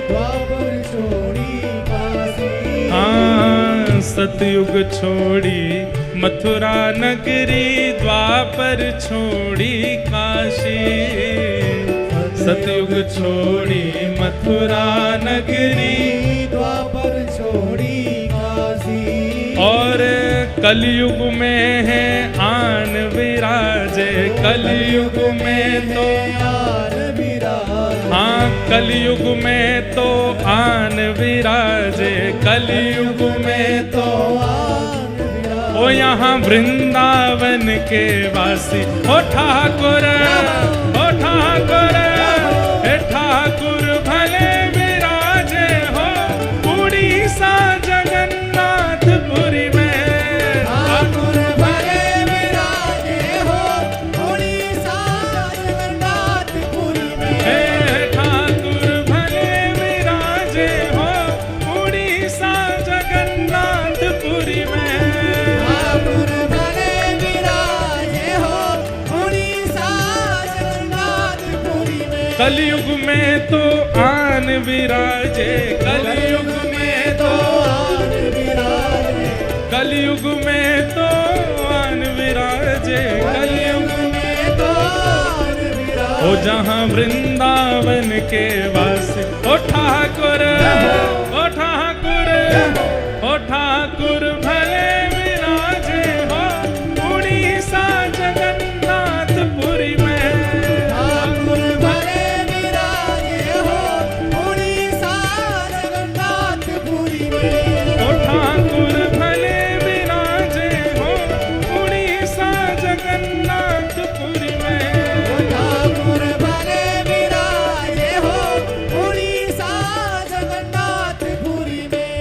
द्वापर छोड़ी काशी। हाँ, सतयुग छोड़ी मथुरा नगरी, द्वापर छोड़ी काशी, सतयुग छोड़ी मथुरा नगरी, द्वापर छोड़ी काशी। और कलयुग में है आन विराजे, कलयुग में तो आन विराजे। विराजे हाँ कलयुग में तो आन विराजे, कलयुग में तो आन विराजे ओ यहाँ वृंदावन के वासी ओ ठाकुर, ओ ठाकुर, हे ठाकुर भले विराजे हो उड़ीसा जगन्नाथपुरी में। ठाकुर भले विराजे हो उड़ीसा जगन्नाथपुरी में हे ठाकुर भले विराजे हो उड़ीसा जगन्नाथपुरी में। ठाकुर भले विराजे हो उड़ीसा जगन्नाथपुरी में। कलयुग में तो आन विराजे, कलयुग में तो, आन विराजे कलयुग में तो आन विराजे, कलयुग में तो आन विराजे ओ जहाँ वृंदावन के वासी ओ ठाकुर, ओ ठाकुर, ओ ठाकुर भले विराजे हो उड़ीसा जगन्नाथपुरी में। ठाकुर भले विराजे हो उड़ीसा जगन्नाथपुरी में। ओ ठाकुर भले विराजे हो उड़ीसा जगन्नाथपुरी में। ठाकुर भले विराजे हो उड़ीसा जगन्नाथपुरी में।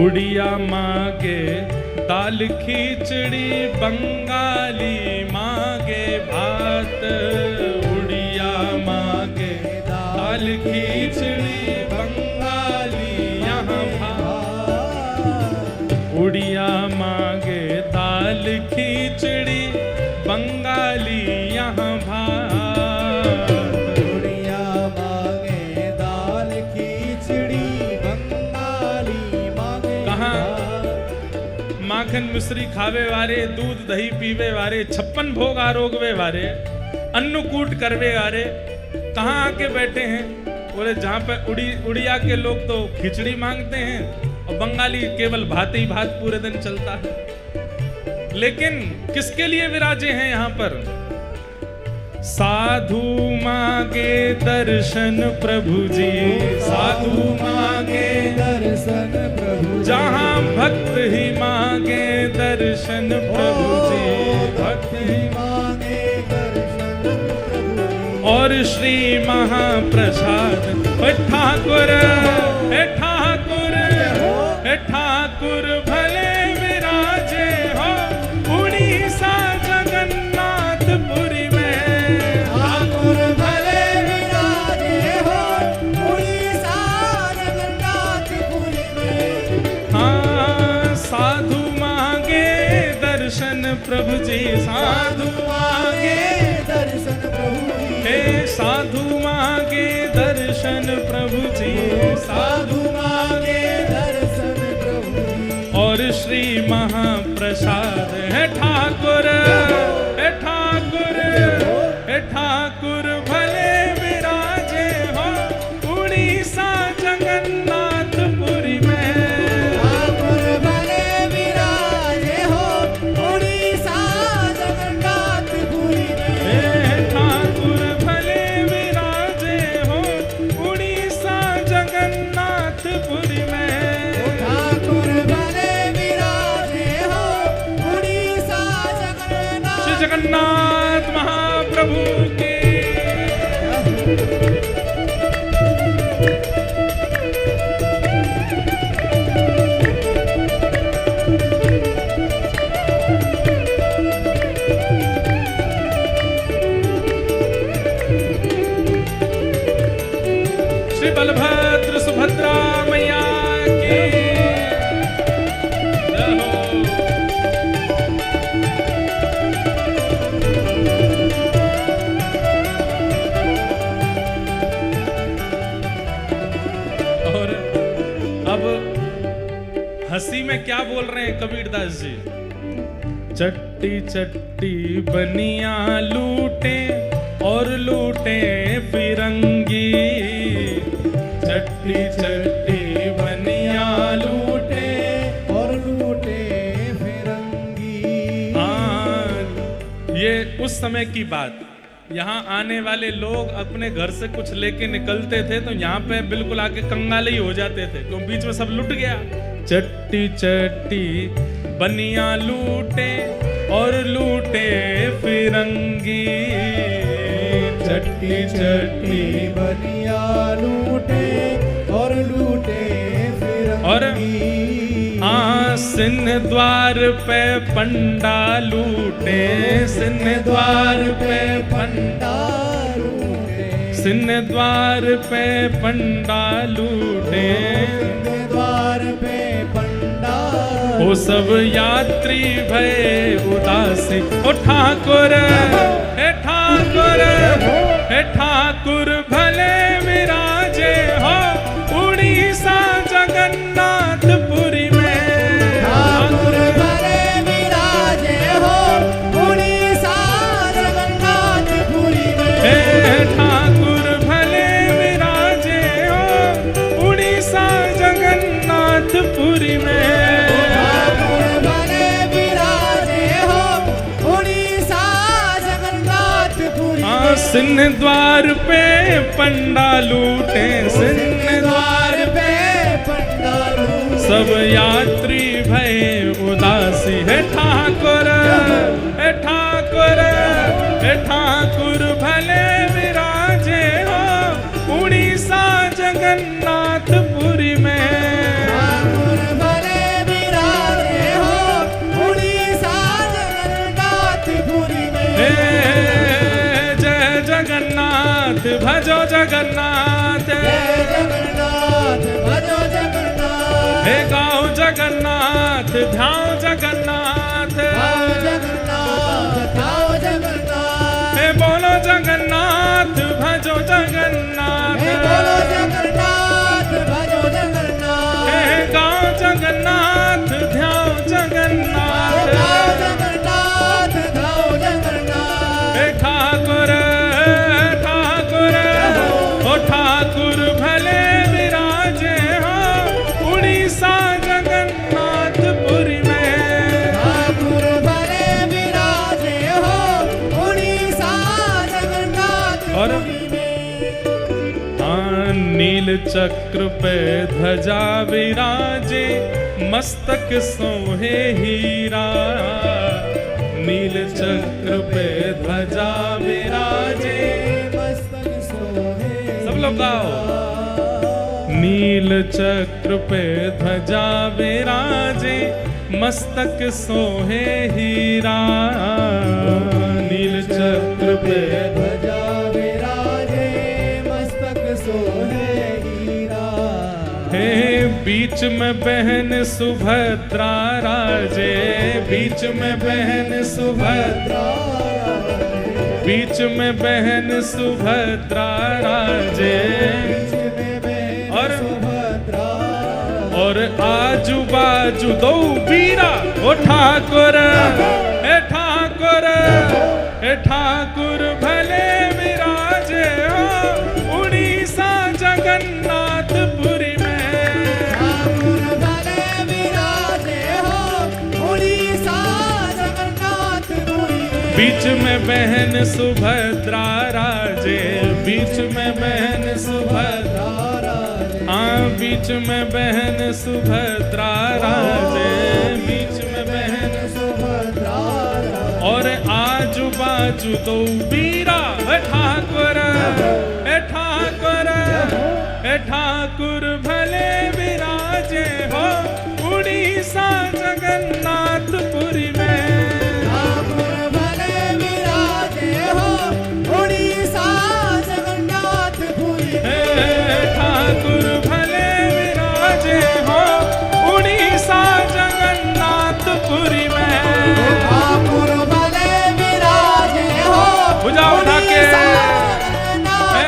उड़िया मांगे दाल खिचड़ी, बंगाली मांगे भात। उड़िया मांगे दाल खिचड़ी, बंगाली यहाँ भात। उड़िया मांगे दाल खिचड़ी, बंगाली यहाँ भात। उड़िया मांगे दाल खिचड़ी, बंगाली मांगे कहाँ? भात। माखन मिश्री खावे वारे, दूध दही पीवे वारे, 56 भोग आरोगवे वारे, अन्नकूट करवे वारे कहाँ आके बैठे हैं? बोले जहाँ पे उड़िया के लोग तो खिचड़ी मांगते हैं और बंगाली केवल भात ही भात पूरे दिन चलता है। लेकिन किसके लिए विराजे हैं यहाँ पर? साधु मांगे दर्शन प्रभु जी, साधु मांगे दर्शन प्रभु जी। जहाँ भक्त ही मांगे दर्शन प्रभु जी, भक्त ही मांगे दर्शन प्रभु जी। और श्री महाप्रसाद हे ठाकुर, हे ठाकुर, हे ठाकुर भले विराजे हो उड़ीसा जगन्नाथपुरी में। ठाकुर भले विराजे हो उड़ीसा जगन्नाथपुरी में। हाँ साधु मांगे दर्शन प्रभु जी, साधु मांगे दर्शन प्रभु जी। हे साधु मांगे दर्शन प्रभु जी, साधु मांगे दर्शन प्रभु जी। और श्री महाप्रसाद है ठाकुर, हे ठाकुर, हे ठाकुर भले विराजे हो उड़ीसा जगन्नाथपुरी में। ठाकुर भले विराजे हो उड़ीसा जगन्नाथपुरी में। हे ठाकुर भले विराजे हो उड़ीसा जगन्नाथपुरी में। ठाकुर भले विराजे हो उड़ीसा जगन्नाथ। श्री जगन्नाथ महाप्रभु के श्री बलभद्र सुभद्रा मैया की जय हो। और अब हंसी में क्या बोल रहे हैं कबीरदास जी? चट्टी चट्टी बनिया लूटे और लूटे फिरंगी, चट्टी चट्टी बनिया लूटे और लूटे फिरंगी। हाँ ये उस समय की बात यहाँ आने वाले लोग अपने घर से कुछ लेके निकलते थे तो यहाँ पे बिल्कुल आके कंगाल ही हो जाते थे, क्यों बीच में सब लुट गया। चट्टी चट्टी बनिया लूटे और लूटे फिरंगी, चट्टी चट्टी बनिया लूटे और लूटे फिरंगी। सिंह द्वार पे पंडा लूटे, सिंह द्वार पे पंडा लूटे, सिंह द्वार पे पंडा लूटे, द्वार पे पंडा वो सब यात्री भय उदासी। ओ ठाकुर हे ठाकुर हे ठाकुर भले विराजे हो उड़ीसा जगन्नाथपुरी में। ठाकुर भले विराजे हो उड़ीसा जगन्नाथपुरी में। हे ठाकुर भले विराजे हो उड़ीसा जगन्नाथपुरी में। सिंह द्वार पे पंडा लूटे, सिंह द्वार पे पंडा लूटे, सब यात्री भय उदासी। हे ठाकुर हे ठाकुर हे ठाकुर भले विराजे हो उड़ीसा जगन्नाथपुरी में। ठाकुर भले विराजे हो उड़ीसा जगन्नाथपुरी में। जगन्नाथ भजो जगन्नाथ, जय जगन्नाथ भजो जगन्नाथ, हे गाओ जगन्नाथ ध्याओ जगन्नाथ, गाओ जगन्नाथ गाओ जगन्नाथ, हे बोलो जगन्नाथ भजो जगन्नाथ, हे बोलो जगन्नाथ भजो जगन्नाथ, हे गाओ जगन्नाथ ध्याओ जगन्नाथ, गाओ जगन्नाथ गाओ जगन्नाथ। हे ठाकुर ठाकुर भले विराजे हो उड़ीसा जगन्नाथपुरी में। ठाकुर भले विराजे हो उड़ीसा जगन्नाथपुरी में। नील चक्र पे ध्वजा विराजे मस्तक सोहे हीरा, नील चक्र पे ध्वजा विराजे लोग गाओ। नील चक्र पे ध्वजा विराजे मस्तक सोहे हीरा, नील चक्र पे ध्वजा विराजे मस्तक सोहे हीरा। हे बीच में बहन सुभद्रा राजे, बीच में बहन सुभद्रा, बीच में बहन सुभद्रा राजे, और आजू बाजू दो वीरा। ओ ठाकुर हे ठाकुर हे ठाकुर भले विराजे हो उड़ीसा जगन्नाथपुरी में। ठाकुर भले विराजे हो उड़ीसा जगन्नाथपुरी में। बीच में बहन सुभद्रा राजे, बीच में बहन सुभद्रा, हाँ बीच में बहन सुभद्रा राजे, बीच में बहन सुभद्रा, और आजू बाजू दो वीरा। हे ठाकुर हे ठाकुर हे ठाकुर भले विराजे हो उड़ीसा जगन्नाथपुरी में। ठाकुर भले विराजे हो उड़ीसा जगन्नाथपुरी में। हे ठाकुर भले विराजे हो उड़ीसा जगन्नाथपुरी में। ठाकुर भले विराजे हो भुजा उठा के जगन्नाथ,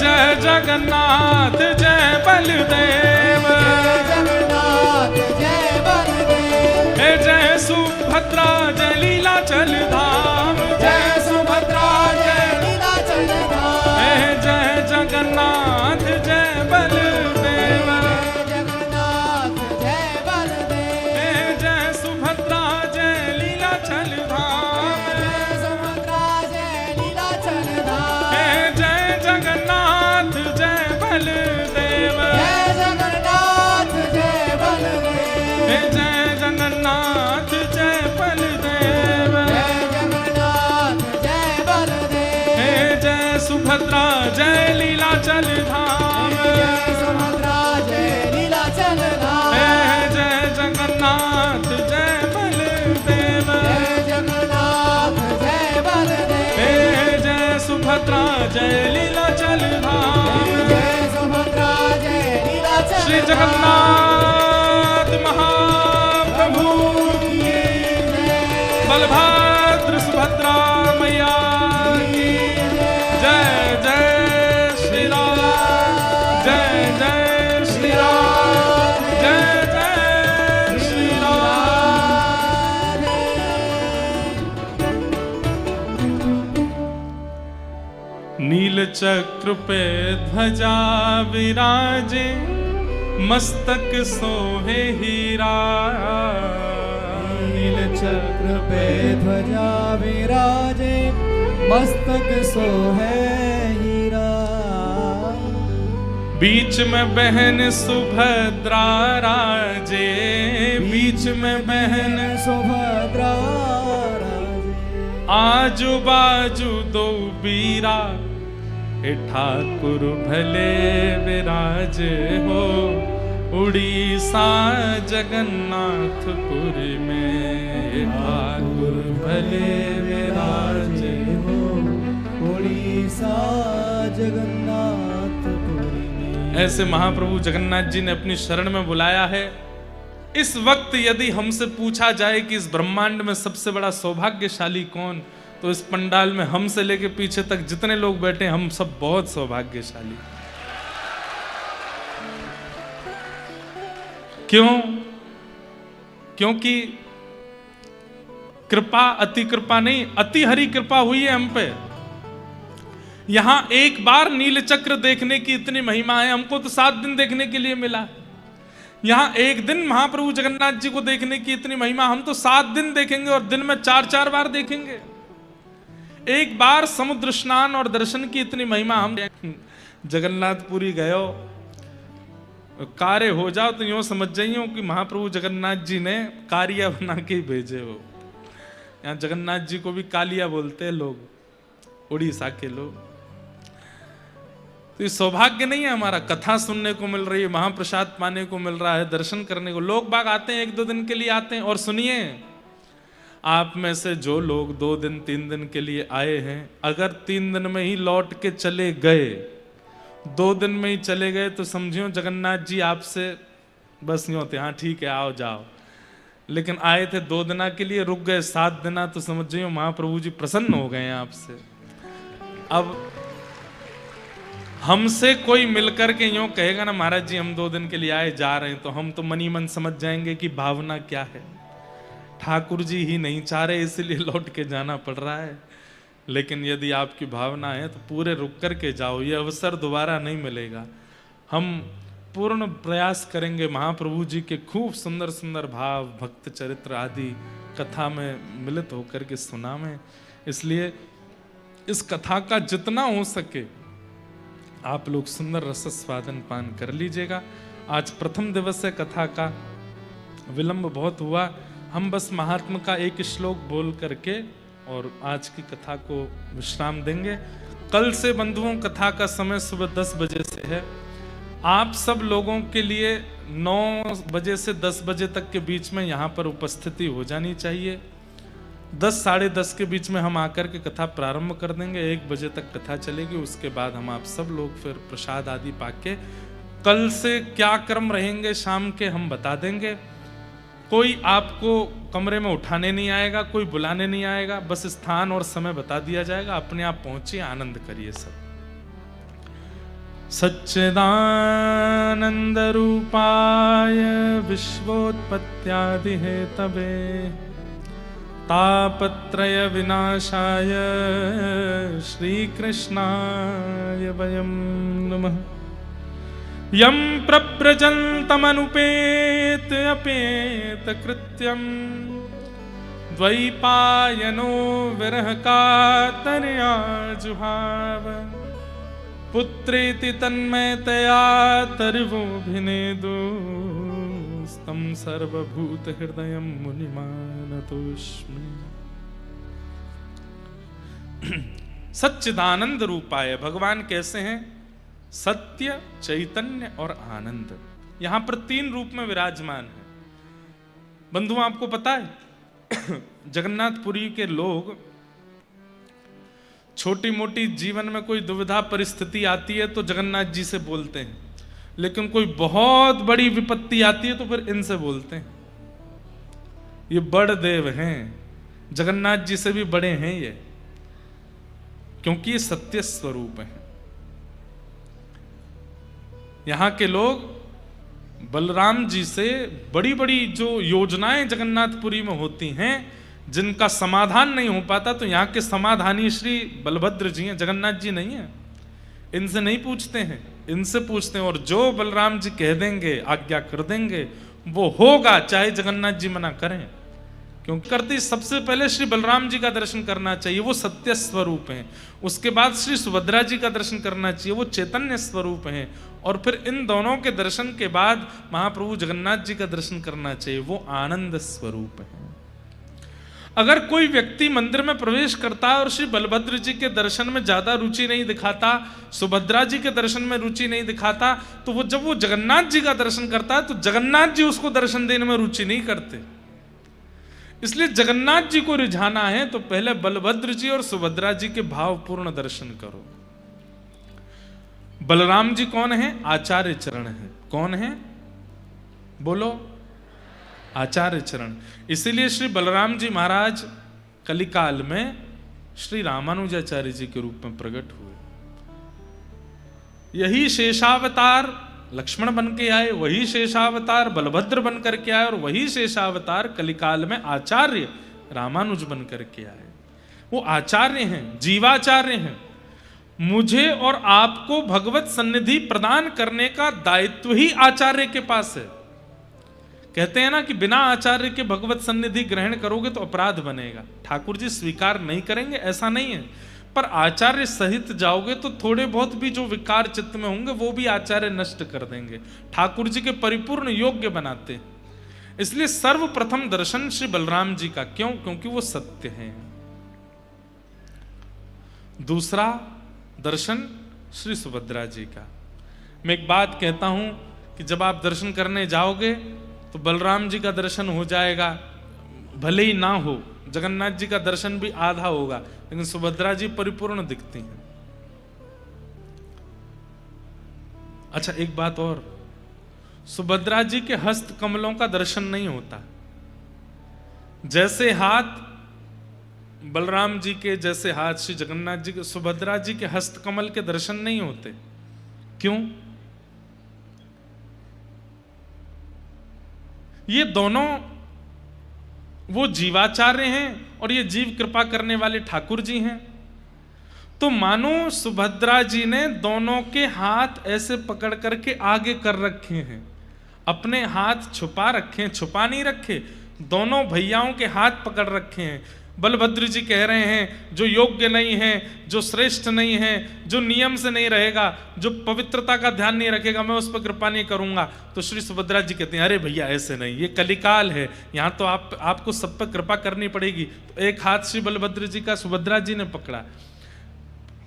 जय जगन्नाथ जय बलदेव, जय जगन्नाथ जय बलदेव, हे जय सुभद्रा जय लीलाचल धाम, जय सुभद्रा जय लीलाचल धाम, हे जय जगन्नाथ जय बलदेव, जय जगन्नाथ जय बलदेव, हे जय सुभद्रा जय लीलाचल धाम, जय सुभद्रा जय लीलाचल जय लीलाचल धाम, जय सुभद्रा जय नीलाचल श्री जगन्नाथ महाप्रभु की जय। बलभद्र सुभद्रा मैया की जय। जय श्री राम, जय जय श्री राम, जय जय श्री राम। नील चक्र पे ध्वजा विराजे, मस्तक सोहे हीरा। नील चक्र पे ध्वजा विराजे, मस्तक सोहे हीरा। बीच में बहन सुभद्रा राजे, बीच में बहन सुभद्रा राजे। आजू बाजू दो बीरा, हे ठाकुर भले विराज हो उड़ीसा जगन्नाथपुरी में। हे ठाकुर भले विराज हो उड़ीसा जगन्नाथपुरी में। ऐसे महाप्रभु जगन्नाथ जी ने अपनी शरण में बुलाया है। इस वक्त यदि हमसे पूछा जाए कि इस ब्रह्मांड में सबसे बड़ा सौभाग्यशाली कौन, तो इस पंडाल में हमसे लेके पीछे तक जितने लोग बैठे हम सब बहुत सौभाग्यशाली। क्यों? क्योंकि कृपा अति कृपा नहीं, अति हरि कृपा हुई है हम पे। यहां एक बार नील चक्र देखने की इतनी महिमा है, हमको तो 7 दिन देखने के लिए मिला। यहां एक दिन महाप्रभु जगन्नाथ जी को देखने की इतनी महिमा, हम तो 7 दिन देखेंगे और दिन में 4-4 बार देखेंगे। एक बार समुद्र स्नान और दर्शन की इतनी महिमा। हम जगन्नाथपुरी गयो, कार्य हो जाओ तो यूं समझ जाइए कि महाप्रभु जगन्नाथ जी ने कारिया बना के ही भेजे हो। यहाँ जगन्नाथ जी को भी कालिया बोलते हैं लोग, उड़ीसा के लोग। तो ये सौभाग्य नहीं है हमारा, कथा सुनने को मिल रही है, महाप्रसाद पाने को मिल रहा है, दर्शन करने को। लोग बाग आते हैं 1-2 दिन के लिए आते हैं। और सुनिए, आप में से जो लोग 2 दिन 3 दिन के लिए आए हैं, अगर 3 दिन में ही लौट के चले गए, 2 दिन में ही चले गए, तो समझियो जगन्नाथ जी आपसे बस यूं होते, हाँ ठीक है आओ जाओ। लेकिन आए थे 2 दिना के लिए, रुक गए 7 दिना, तो समझ जाइयो महाप्रभु जी प्रसन्न हो गए हैं आपसे। अब हमसे कोई मिलकर के यूं कहेगा ना महाराज जी हम 2 दिन के लिए आए जा रहे हैं, तो हम तो मनी मन समझ जाएंगे कि भावना क्या है। ठाकुर जी ही नहीं चाह रहे इसलिए लौट के जाना पड़ रहा है। लेकिन यदि आपकी भावना है तो पूरे रुक कर के जाओ, ये अवसर दोबारा नहीं मिलेगा। हम पूर्ण प्रयास करेंगे महाप्रभु जी के खूब सुंदर सुंदर भाव, भक्त चरित्र आदि कथा में मिलित होकर के सुना में। इसलिए इस कथा का जितना हो सके आप लोग सुंदर रसस्वादन पान कर लीजिएगा। आज प्रथम दिवस है, कथा का विलंब बहुत हुआ। हम बस महात्मा का एक श्लोक बोल करके और आज की कथा को विश्राम देंगे। कल से बंधुओं कथा का समय सुबह 10 बजे से है। आप सब लोगों के लिए 9 बजे से 10 बजे तक के बीच में यहाँ पर उपस्थिति हो जानी चाहिए। 10 साढ़े 10 के बीच में हम आकर के कथा प्रारंभ कर देंगे। 1 बजे तक कथा चलेगी, उसके बाद हम आप सब लोग फिर प्रसाद आदि पाके कल से क्या क्रम रहेंगे शाम के हम बता देंगे। कोई आपको कमरे में उठाने नहीं आएगा, कोई बुलाने नहीं आएगा, बस स्थान और समय बता दिया जाएगा, अपने आप पहुंचिए, आनंद करिए सब। सच्चिदानंद रूपाय विश्वोत्पत्त्यादि हेतवे तापत्रय विनाशाय श्रीकृष्णाय वयं नमः। यं प्रव्रजन्तमनुपेत अपेत कृत्यं द्वैपायनो विरह कातरया जुहाव पुत्रेति तन्मयतया तर्वोऽभिनेदुस्तं सर्वभूतहृदयं मुनिमानतोऽस्मि। सच्चिदानंद रूपाय, भगवान कैसे हैं? सत्य, चैतन्य और आनंद। यहां पर 3 रूप में विराजमान है। बंधु आपको पता है जगन्नाथपुरी के लोग छोटी मोटी जीवन में कोई दुविधा परिस्थिति आती है तो जगन्नाथ जी से बोलते हैं, लेकिन कोई बहुत बड़ी विपत्ति आती है तो फिर इनसे बोलते हैं। ये बड़ देव हैं, जगन्नाथ जी से भी बड़े हैं ये, क्योंकि ये सत्य स्वरूप हैं। यहां के लोग बलराम जी से बड़ी बड़ी जो योजनाएं जगन्नाथपुरी में होती हैं जिनका समाधान नहीं हो पाता, तो यहाँ के समाधानी श्री बलभद्र जी हैं, जगन्नाथ जी नहीं हैं। इनसे नहीं पूछते हैं, इनसे पूछते हैं, और जो बलराम जी कह देंगे, आज्ञा कर देंगे, वो होगा, चाहे जगन्नाथ जी मना करें। क्योंकि करते सबसे पहले श्री बलराम जी का दर्शन करना चाहिए, वो सत्य स्वरूप हैं। उसके बाद श्री सुभद्रा जी का दर्शन करना चाहिए, वो चैतन्य स्वरूप हैं। और फिर इन दोनों के दर्शन के बाद महाप्रभु जगन्नाथ जी का दर्शन करना चाहिए, वो आनंद स्वरूप है। अगर कोई व्यक्ति मंदिर में प्रवेश करता है और श्री बलभद्र जी के दर्शन में ज्यादा रुचि नहीं दिखाता, सुभद्रा जी के दर्शन में रुचि नहीं दिखाता, तो वो जब वो जगन्नाथ जी का दर्शन करता है तो जगन्नाथ जी उसको दर्शन देने में रुचि नहीं करते। इसलिए जगन्नाथ जी को रिझाना है तो पहले बलभद्र जी और सुभद्रा जी के भावपूर्ण दर्शन करो। बलराम जी कौन है? आचार्य चरण है। कौन है? बोलो, आचार्य चरण। इसीलिए श्री बलराम जी महाराज कलिकाल में श्री रामानुजाचार्य जी के रूप में प्रकट हुए। यही शेषावतार लक्ष्मण बन के आए, वही शेषावतार बलभद्र बन करके आए, और वही शेषावतार कलिकाल में आचार्य रामानुज बन करके आए। वो आचार्य हैं, जीवाचार्य हैं। मुझे और आपको भगवत सन्निधि प्रदान करने का दायित्व ही आचार्य के पास है। कहते हैं ना कि बिना आचार्य के भगवत सन्निधि ग्रहण करोगे तो अपराध बनेगा। ठाकुर जी स्वीकार नहीं करेंगे ऐसा नहीं है, पर आचार्य सहित जाओगे तो थोड़े बहुत भी जो विकार चित्त में होंगे वो भी आचार्य नष्ट कर देंगे, ठाकुर जी के परिपूर्ण योग्य बनाते हैं। इसलिए सर्वप्रथम दर्शन श्री बलराम जी का। क्यों? क्योंकि वो सत्य हैं। दूसरा दर्शन श्री सुभद्रा जी का। मैं एक बात कहता हूं कि जब आप दर्शन करने जाओगे तो बलराम जी का दर्शन हो जाएगा, भले ही ना हो, जगन्नाथ जी का दर्शन भी आधा होगा, लेकिन सुभद्रा जी परिपूर्ण दिखती हैं। अच्छा, एक बात और, सुभद्रा जी के हस्त कमलों का दर्शन नहीं होता। जैसे हाथ बलराम जी के, जैसे हाथ श्री जगन्नाथ जी के, सुभद्रा जी के हस्त कमल के दर्शन नहीं होते। क्यों? ये दोनों वो जीवाचार्य हैं और ये जीव कृपा करने वाले ठाकुर जी हैं। तो मानो सुभद्रा जी ने दोनों के हाथ ऐसे पकड़ करके आगे कर रखे हैं, अपने हाथ छुपा रखे हैं, छुपा नहीं रखे, दोनों भैयाओं के हाथ पकड़ रखे हैं। बलभद्र जी कह रहे हैं जो योग्य नहीं है, जो श्रेष्ठ नहीं है, जो नियम से नहीं रहेगा, जो पवित्रता का ध्यान नहीं रखेगा, मैं उस पर कृपा नहीं करूंगा। तो श्री सुभद्रा जी कहते हैं अरे भैया ऐसे नहीं, ये कलिकाल है, यहाँ तो आपको सब पर कृपा करनी पड़ेगी। तो एक हाथ श्री बलभद्र जी का सुभद्रा जी ने पकड़ा।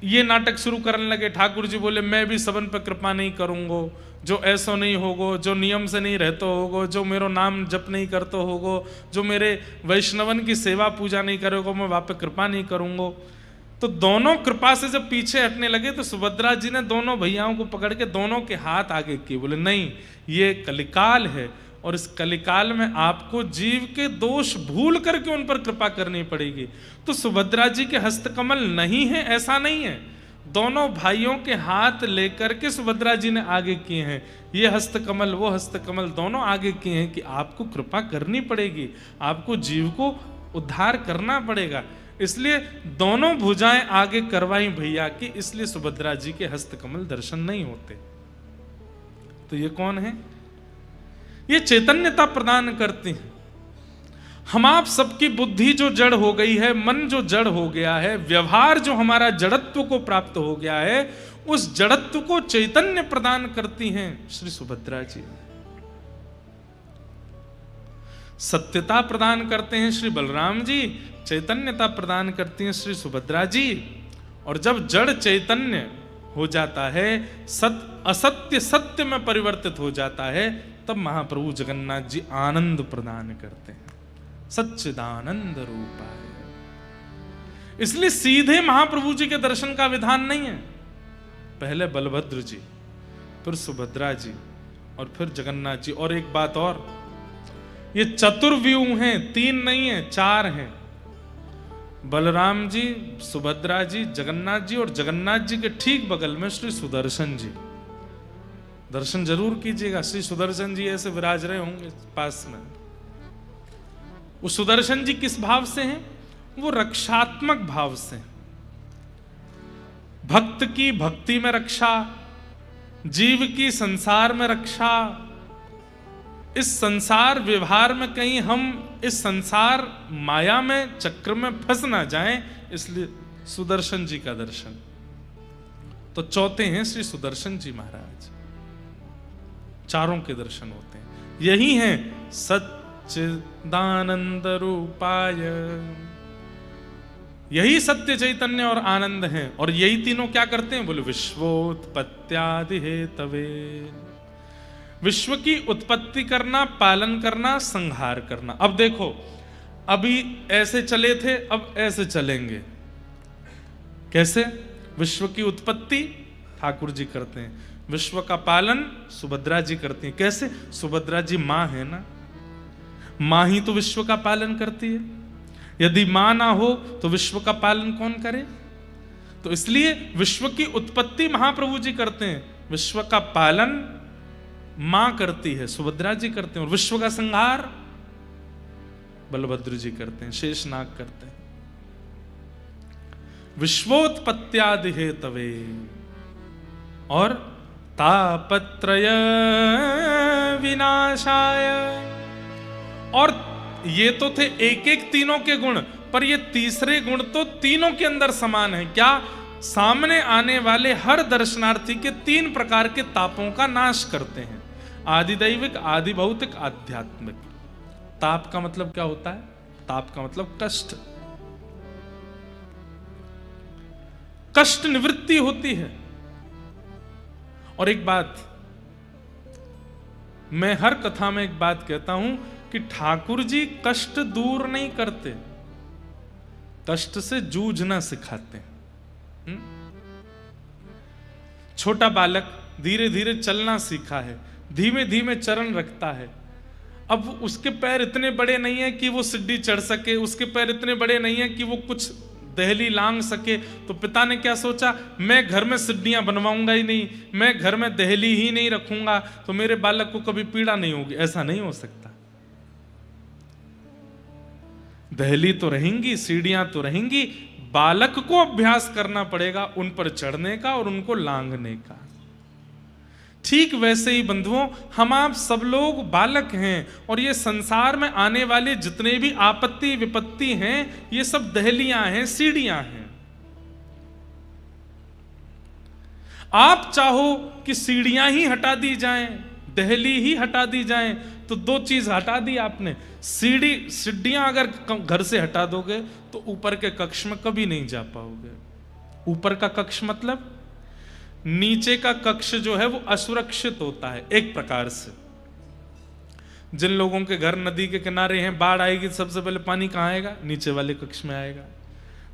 ये नाटक शुरू करने लगे। ठाकुर जी बोले मैं भी सबन पर कृपा नहीं करूंगो, जो ऐसो नहीं होगो, जो नियम से नहीं रहते होगो, जो मेरो नाम जप नहीं करते होगो, जो मेरे वैष्णवन की सेवा पूजा नहीं करोगो, मैं वहाँ पे कृपा नहीं करूंगो। तो दोनों कृपा से जब पीछे हटने लगे तो सुभद्रा जी ने दोनों भैयाओं को पकड़ के दोनों के हाथ आगे किए। बोले नहीं, ये कलिकाल है और इस कलिकाल में आपको जीव के दोष भूल करके उन पर कृपा करनी पड़ेगी। तो सुभद्रा जी के हस्तकमल नहीं है ऐसा नहीं है, दोनों भाइयों के हाथ लेकर के सुभद्रा जी ने आगे किए हैं। ये हस्तकमल वो हस्तकमल दोनों आगे किए हैं कि आपको कृपा करनी पड़ेगी, आपको जीव को उद्धार करना पड़ेगा। इसलिए दोनों भुजाएं आगे करवाई भैया की, इसलिए सुभद्रा जी के हस्तकमल दर्शन नहीं होते। तो ये कौन है? ये चैतन्यता प्रदान करती है। हम आप सबकी बुद्धि जो जड़ हो गई है, मन जो जड़ हो गया है, व्यवहार जो हमारा जड़त्व को प्राप्त हो गया है, उस जड़त्व को चैतन्य प्रदान करती हैं श्री सुभद्रा जी। सत्यता प्रदान करते हैं श्री बलराम जी, चैतन्यता प्रदान करती हैं श्री सुभद्रा जी। और जब जड़ चैतन्य हो जाता है, असत्य सत्य में परिवर्तित हो जाता है, तब महाप्रभु जगन्नाथ जी आनंद प्रदान करते हैं। सच्चिदानंद रूपाय। इसलिए सीधे महाप्रभु जी के दर्शन का विधान नहीं है। पहले बलभद्र जी, फिर सुभद्रा जी और फिर जगन्नाथ जी। और एक बात और, ये चतुर्व्यूह हैं, 3 नहीं है 4 हैं। बलराम जी, सुभद्रा जी, जगन्नाथ जी, और जगन्नाथ जी के ठीक बगल में श्री सुदर्शन जी। दर्शन जरूर कीजिएगा, श्री सुदर्शन जी ऐसे विराज रहे होंगे पास में। वो सुदर्शन जी किस भाव से हैं? वो रक्षात्मक भाव से। भक्त की भक्ति में रक्षा, जीव की संसार में रक्षा। इस संसार व्यवहार में कहीं हम इस संसार माया में चक्र में फंस ना जाएं, इसलिए सुदर्शन जी का दर्शन। तो चौथे हैं श्री सुदर्शन जी महाराज। चारों के दर्शन होते हैं। यही हैं सच्चिदानंद रूपाय, यही सत्य चैतन्य और आनंद हैं। और यही तीनों क्या करते हैं? बोले विश्वोत्पत्त्यादि हेतवे। विश्व की उत्पत्ति करना, पालन करना, संहार करना। अब देखो, अभी ऐसे चले थे, अब ऐसे चलेंगे। कैसे? विश्व की उत्पत्ति ठाकुर जी करते हैं, विश्व का पालन सुभद्रा जी करती हैं। कैसे? सुभद्रा जी मां है ना, मां ही तो विश्व का पालन करती है। यदि मां ना हो तो विश्व का पालन कौन करे? तो इसलिए विश्व की उत्पत्ति महाप्रभु जी करते हैं, विश्व का पालन मां करती है, सुभद्रा जी करते हैं। और विश्व का संहार बलभद्र जी करते हैं, शेषनाग करते हैं। विश्वोत्पत्त्यादि हेतवे और तापत्रय विनाशाय। और ये तो थे एक एक तीनों के गुण, पर ये तीसरे गुण तो तीनों के अंदर समान है। क्या? सामने आने वाले हर दर्शनार्थी के 3 प्रकार के तापों का नाश करते हैं, आदि दैविक, आदि भौतिक, आध्यात्मिक। ताप का मतलब क्या होता है? ताप का मतलब कष्ट, कष्ट निवृत्ति होती है। और एक बात, मैं हर कथा में एक बात कहता हूं कि ठाकुर जी कष्ट दूर नहीं करते, कष्ट से जूझना सिखाते हैं। छोटा बालक धीरे धीरे चलना सीखा है, धीमे धीमे चरण रखता है। अब उसके पैर इतने बड़े नहीं है कि वो सीढ़ी चढ़ सके, उसके पैर इतने बड़े नहीं है कि वो कुछ दहली लांग सके। तो पिता ने क्या सोचा? मैं घर में सीढ़ियां बनवाऊंगा ही नहीं, मैं घर में दहली ही नहीं रखूंगा, तो मेरे बालक को कभी पीड़ा नहीं होगी। ऐसा नहीं हो सकता। दहली तो रहेंगी, सीढ़ियां तो रहेंगी, बालक को अभ्यास करना पड़ेगा उन पर चढ़ने का और उनको लांघने का। ठीक वैसे ही बंधुओं, हम आप सब लोग बालक हैं, और ये संसार में आने वाले जितने भी आपत्ति विपत्ति हैं, ये सब दहलियां हैं, सीढ़ियां हैं। आप चाहो कि सीढ़ियां ही हटा दी जाएं, दहली ही हटा दी जाएं, तो 2 चीज हटा दी आपने। सीढ़ियां अगर घर से हटा दोगे तो ऊपर के कक्ष में कभी नहीं जा पाओगे। ऊपर का कक्ष मतलब नीचे का कक्ष जो है वो असुरक्षित होता है एक प्रकार से। जिन लोगों के घर नदी के किनारे हैं, बाढ़ आएगी सबसे पहले पानी कहाँ आएगा? नीचे वाले कक्ष में आएगा।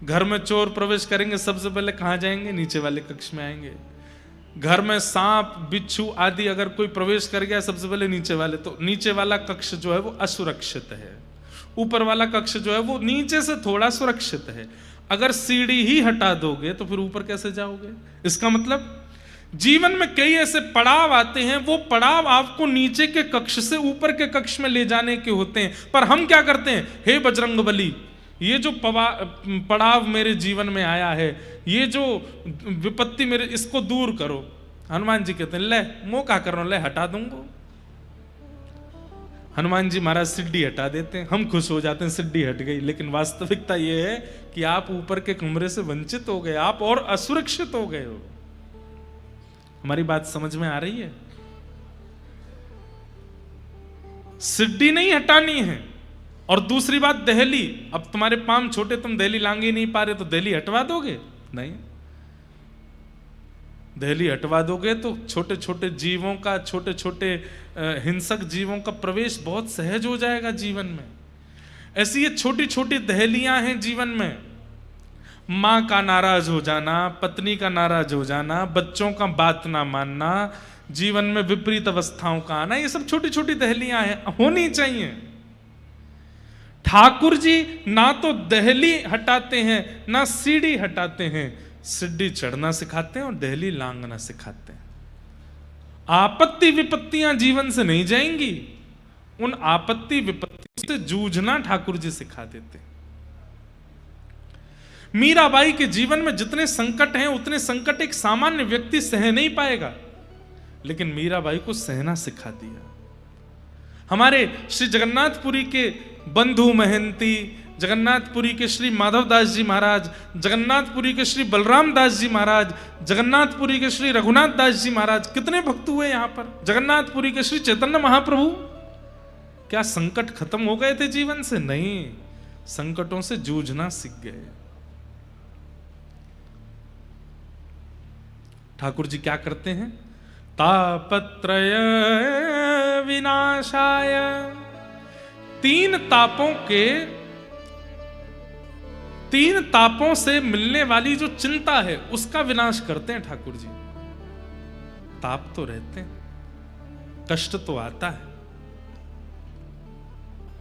घर में चोर प्रवेश करेंगे सबसे पहले कहाँ जाएंगे? नीचे वाले कक्ष में आएंगे। घर में सांप बिच्छू आदि अगर कोई प्रवेश कर गया सबसे पहले नीचे वाले, तो नीचे वाला कक्ष जो है वो असुरक्षित है। ऊपर वाला कक्ष जो है वो नीचे से थोड़ा सुरक्षित है। अगर सीढ़ी ही हटा दोगे तो फिर ऊपर कैसे जाओगे? इसका मतलब जीवन में कई ऐसे पड़ाव आते हैं, वो पड़ाव आपको नीचे के कक्ष से ऊपर के कक्ष में ले जाने के होते हैं। पर हम क्या करते हैं? हे बजरंगबली, ये जो पड़ाव मेरे जीवन में आया है, ये जो विपत्ति मेरे, इसको दूर करो। हनुमान जी कहते हैं ले मौका कर रहा हूं, ले हटा दूंगा। हनुमान जी महाराज सीढ़ी हटा देते हैं, हम खुश हो जाते हैं सीढ़ी हट गई। लेकिन वास्तविकता यह है कि आप ऊपर के कमरे से वंचित हो गए, आप और असुरक्षित हो गए हो। हमारी बात समझ में आ रही है? सीढ़ी नहीं हटानी है। और दूसरी बात दहली, अब तुम्हारे पांव छोटे, तुम दहली लांग ही नहीं पा रहे, तो दहली हटवा दोगे? नहीं। दहली हटवा दोगे तो छोटे छोटे जीवों का, छोटे छोटे हिंसक जीवों का प्रवेश बहुत सहज हो जाएगा जीवन में। ऐसी ये छोटी छोटी दहलियां हैं जीवन में। माँ का नाराज हो जाना, पत्नी का नाराज हो जाना, बच्चों का बात ना मानना, जीवन में विपरीत अवस्थाओं का आना, ये सब छोटी छोटी दहलियां हैं, होनी चाहिए। ठाकुर जी ना तो दहली हटाते हैं ना सीढ़ी हटाते हैं, सीढ़ी चढ़ना सिखाते हैं और दहली लांघना सिखाते हैं। आपत्ति विपत्तियां जीवन से नहीं जाएंगी, उन आपत्ति विपत्तियों से जूझना ठाकुर जी सिखा देते हैं। मीराबाई के जीवन में जितने संकट हैं उतने संकट एक सामान्य व्यक्ति सह नहीं पाएगा, लेकिन मीराबाई को सहना सिखा दिया। हमारे श्री जगन्नाथपुरी के बंधु महंती, जगन्नाथपुरी के श्री माधव दास जी महाराज, जगन्नाथपुरी के श्री बलराम दास जी महाराज, जगन्नाथपुरी के श्री रघुनाथ दास जी महाराज, कितने भक्त हुए यहां पर। जगन्नाथपुरी के श्री चैतन्य महाप्रभु, क्या संकट खत्म हो गए थे जीवन से? नहीं, संकटों से जूझना सीख गए। ठाकुर जी क्या करते हैं? तापत्रय विनाशाय, तीन तापों से मिलने वाली जो चिंता है उसका विनाश करते हैं ठाकुर जी। ताप तो रहते हैं, कष्ट तो आता है,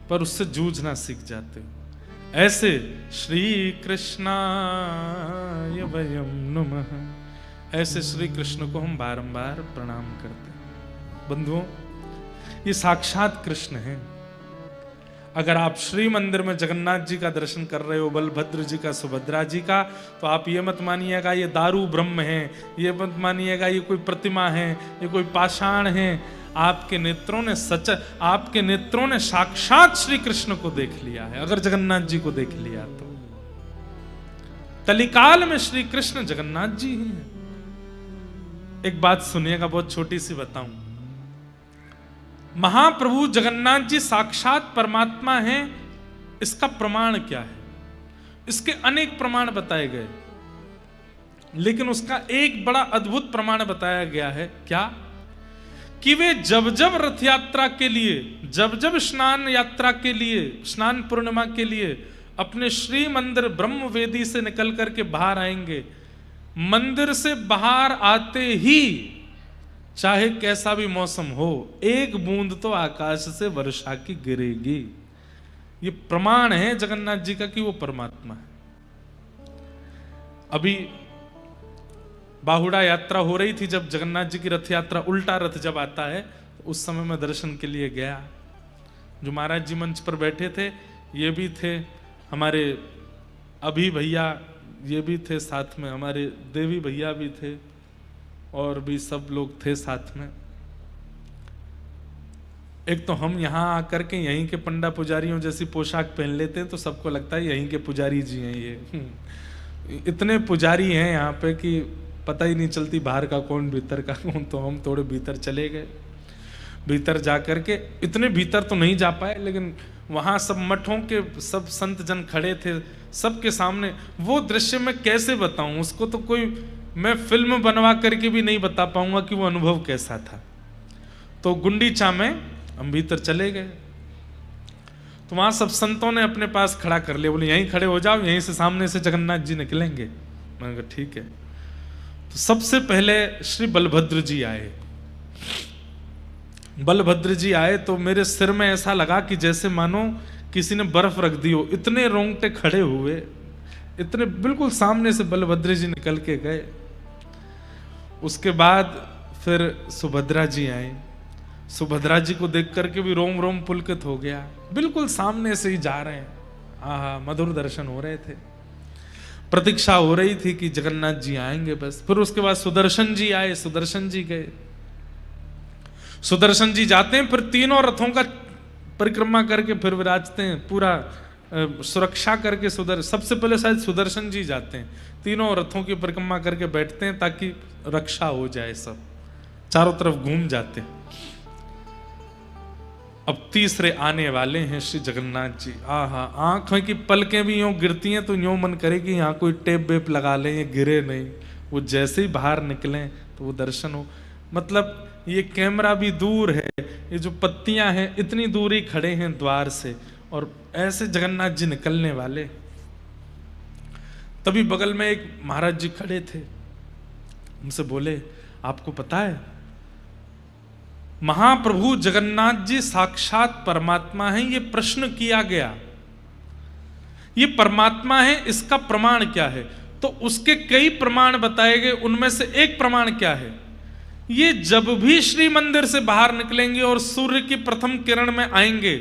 पर उससे जूझना सीख जाते हो। ऐसे श्री कृष्णाय वयं नमः, ऐसे श्री कृष्ण को हम बारंबार प्रणाम करते हैं। बंधुओं, ये साक्षात कृष्ण हैं। अगर आप श्री मंदिर में जगन्नाथ जी का दर्शन कर रहे हो, बलभद्र जी का, सुभद्रा जी का, तो आप ये मत मानिएगा ये दारू ब्रह्म है, ये मत मानिएगा ये कोई प्रतिमा है, ये कोई पाषाण है। आपके नेत्रों ने साक्षात श्री कृष्ण को देख लिया है। अगर जगन्नाथ जी को देख लिया तो कलिकाल में श्री कृष्ण जगन्नाथ जी ही हैं। एक बात सुनिएगा, बहुत छोटी सी बताऊं। महाप्रभु जगन्नाथ जी साक्षात परमात्मा हैं, इसका प्रमाण क्या है? इसके अनेक प्रमाण बताए गए, लेकिन उसका एक बड़ा अद्भुत प्रमाण बताया गया है। क्या? कि वे जब जब रथ यात्रा के लिए, जब जब स्नान यात्रा के लिए, स्नान पूर्णिमा के लिए अपने श्री मंदिर ब्रह्म वेदी से निकल करके बाहर आएंगे, मंदिर से बाहर आते ही चाहे कैसा भी मौसम हो, एक बूंद तो आकाश से वर्षा की गिरेगी। ये प्रमाण है जगन्नाथ जी का कि वो परमात्मा है। अभी बाहुड़ा यात्रा हो रही थी, जब जगन्नाथ जी की रथ यात्रा, उल्टा रथ जब आता है, तो उस समय मैं दर्शन के लिए गया। जो महाराज जी मंच पर बैठे थे, ये भी थे हमारे अभी भैया, ये भी थे साथ में, हमारे देवी भैया भी थे, और भी सब लोग थे साथ में। एक तो हम यहाँ आकर के यहीं के पंडा पुजारियों जैसी पोशाक पहन लेते हैं, तो सबको लगता है यहीं के पुजारी जी हैं ये। इतने पुजारी हैं यहाँ पे कि पता ही नहीं चलती बाहर का कौन भीतर का कौन। तो हम थोड़े भीतर चले गए। भीतर जा करके, इतने भीतर तो नहीं जा पाए, लेकिन वहाँ सब मठों के सब संत जन खड़े थे, सबके सामने वो दृश्य मैं कैसे बताऊं उसको, तो कोई मैं फिल्म बनवा करके भी नहीं बता पाऊंगा कि वो अनुभव कैसा था। तो गुंडीचा में हम भीतर चले गए, तो वहां सब संतों ने अपने पास खड़ा कर लिया, बोले यहीं खड़े हो जाओ, यहीं से सामने से जगन्नाथ जी निकलेंगे। मैंने कहा ठीक है। तो सबसे पहले श्री बलभद्र जी आए। बलभद्र जी आए तो मेरे सिर में ऐसा लगा कि जैसे मानो किसी ने बर्फ रख दी हो, इतने रोंगटे खड़े हुए, इतने बिल्कुल सामने से बलभद्र जी निकल के गए। उसके बाद फिर सुभद्रा जी आए। सुभद्रा जी को देख करके भी रोम रोम पुलकित हो गया, बिल्कुल सामने से ही जा रहे हैं। आहा, मधुर दर्शन हो रहे थे। प्रतीक्षा हो रही थी कि जगन्नाथ जी आएंगे बस। फिर उसके बाद सुदर्शन जी आए, सुदर्शन जी गए। सुदर्शन जी जाते हैं, फिर तीनों रथों का परिक्रमा करके फिर विराजते हैं, पूरा सुरक्षा करके। सबसे पहले शायद सुदर्शन जी जाते हैं, तीनों रथों की परिक्रमा करके बैठते हैं ताकि रक्षा हो जाए, सब चारों तरफ घूम जाते हैं। अब तीसरे आने वाले हैं श्री जगन्नाथ जी। आहा, आंखों की पलकें भी यूं गिरती हैं तो यूं मन करे कि यहाँ कोई टेप वेप लगा लें, ये गिरे नहीं। वो जैसे ही बाहर निकलें तो वो दर्शन हो। मतलब ये कैमरा भी दूर है, ये जो पत्तियां हैं इतनी दूर ही खड़े हैं द्वार से, और ऐसे जगन्नाथ जी निकलने वाले। तभी बगल में एक महाराज जी खड़े थे, उनसे बोले, आपको पता है महाप्रभु जगन्नाथ जी साक्षात परमात्मा हैं? ये प्रश्न किया गया, ये परमात्मा है, इसका प्रमाण क्या है? तो उसके कई प्रमाण बताए गए, उनमें से एक प्रमाण क्या है? ये जब भी श्री मंदिर से बाहर निकलेंगे और सूर्य की प्रथम किरण में आएंगे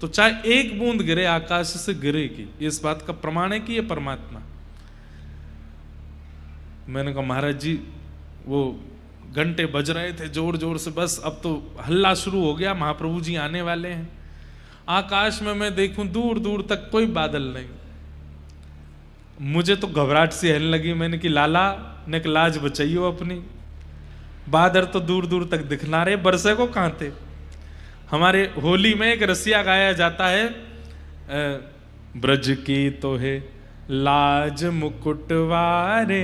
तो चाहे एक बूंद गिरे आकाश से गिरेगी, ये इस बात का प्रमाण है कि ये परमात्मा। मैंने कहा महाराज जी वो घंटे बज रहे थे जोर जोर से, बस अब तो हल्ला शुरू हो गया, महाप्रभु जी आने वाले हैं। आकाश में मैं देखूं दूर दूर तक कोई बादल नहीं, मुझे तो घबराहट सी आने लगी। मैंने कि लाला ने लाज बचाइयो अपनी, बादल तो दूर दूर तक दिखना रहे, बरसे को कहां थे। हमारे होली में एक रसिया गाया जाता है, ब्रज की तो है लाज मुकुटवारे,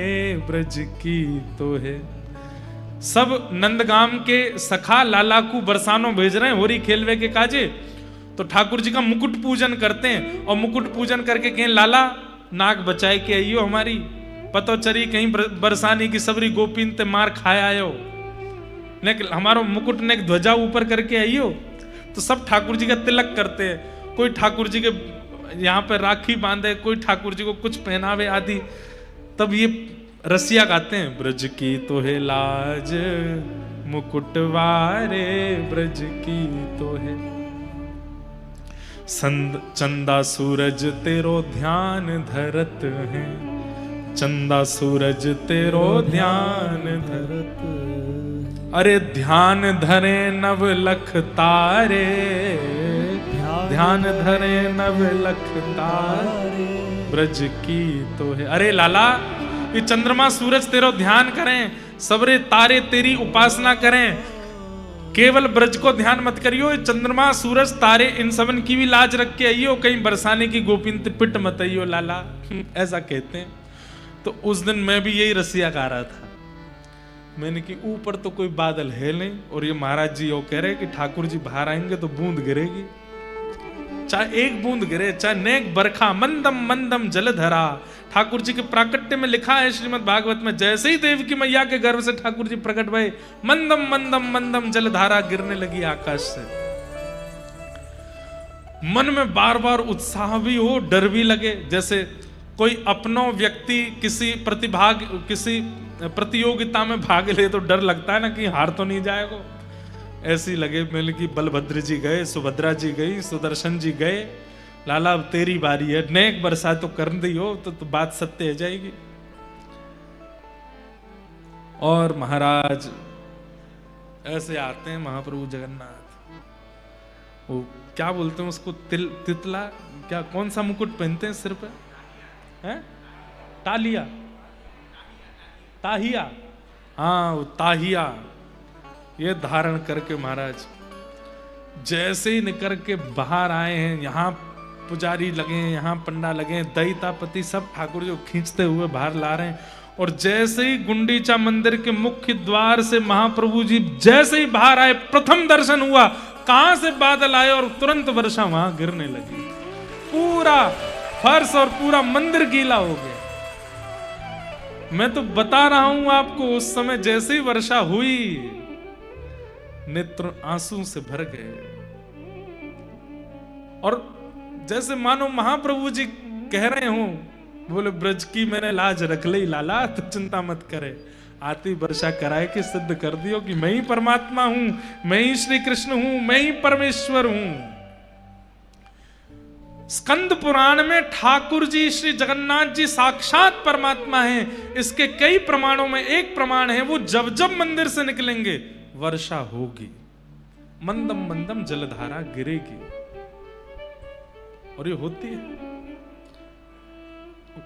ब्रज की तो है। सब नंदगाम के सखा लाला को बरसानो भेज रहे हैं होरी खेलवे के काजे, तो ठाकुर जी का मुकुट पूजन करते हैं और मुकुट पूजन करके कहें लाला नाक बचाए के आइयो हमारी, पतो चरी कहीं बरसानी की सबरी गोपीन ते मार खाया आयो, ने हमारो मुकुट ने ध्वजा ऊपर करके आइयो। तो सब ठाकुर जी का तिलक करते हैं, कोई ठाकुर जी के यहाँ पे राखी बांधे, कोई ठाकुर जी को कुछ पहनावे आदि। तब ये रसिया गाते हैं, ब्रज की तो है लाज मुकुटवारे, ब्रज की तो है चंदा सूरज तेरो ध्यान धरत है, चंदा सूरज तेरो ध्यान धरत, अरे ध्यान धरे नव लख तारे, ध्यान धरे नव लख तारे, ब्रज की तो है। अरे लाला ये चंद्रमा सूरज तेरो ध्यान करें, सबरे तारे तेरी उपासना करें, केवल ब्रज को ध्यान मत करियो, चंद्रमा सूरज तारे इन सबन की भी लाज रख के आइयो, कहीं बरसाने की गोपीन पिट मत आइयो लाला, ऐसा कहते हैं। तो उस दिन मैं भी यही रसिया गा रहा था, मैंने कि ऊपर तो कोई बादल है नहीं और ये महाराज जी वो कह रहे कि ठाकुर जी बाहर आएंगे तो बूंद गिरेगी, चाहे एक बूंद गिरे, चाहे नेक बरखा, मंदम मंदम जलधरा। ठाकुर जी के प्राकट्य में लिखा है श्रीमद् भागवत में, जैसे ही देव की मैया के गर्भ से ठाकुर जी प्रकट भये, मंदम मंदम मंदम जलधारा गिरने लगी आकाश से। मन में बार बार उत्साह भी हो, डर भी लगे, जैसे कोई अपनो व्यक्ति किसी प्रतियोगिता में भाग ले तो डर लगता है ना कि हार तो नहीं जाएगा, ऐसी लगे। मैंने कि बलभद्र जी गए, सुभद्रा जी गई, सुदर्शन जी गए, लाला अब तेरी बारी है, नेक बरसा तो कर दी हो तो बात सत्य हो जाएगी। और महाराज ऐसे आते हैं महाप्रभु जगन्नाथ, वो क्या बोलते हैं उसको, तितला, क्या कौन सा मुकुट पहनते हैं सिर पे, हैं? तालिया, ताहिया, हाँ वो ताहिया, ये धारण करके महाराज जैसे ही निकल के बाहर आए हैं, यहाँ पुजारी लगे हैं, यहाँ पंडा लगे हैं, दैतापति सब ठाकुर जी को खींचते हुए बाहर ला रहे हैं। और जैसे ही गुंडीचा मंदिर के मुख्य द्वार से महाप्रभु जी जैसे ही बाहर आए, प्रथम दर्शन हुआ, कहां से बादल आए और तुरंत वर्षा वहां गिरने लगी, पूरा फर्श और पूरा मंदिर गीला हो गया। मैं तो बता रहा हूं आपको, उस समय जैसे ही वर्षा हुई नेत्र आंसू से भर गए, और जैसे मानो महाप्रभु जी कह रहे हो, बोले ब्रज की मैंने लाज रख ली लाला, तो चिंता मत करे, आती वर्षा कराए के सिद्ध कर दियो कि मैं ही परमात्मा हूं, मैं ही श्री कृष्ण हूं, मैं ही परमेश्वर हूं। स्कंद पुराण में ठाकुर जी श्री जगन्नाथ जी साक्षात परमात्मा हैं। इसके कई प्रमाणों में एक प्रमाण है, वो जब जब मंदिर से निकलेंगे वर्षा होगी, मंदम मंदम जलधारा गिरेगी, और ये होती है।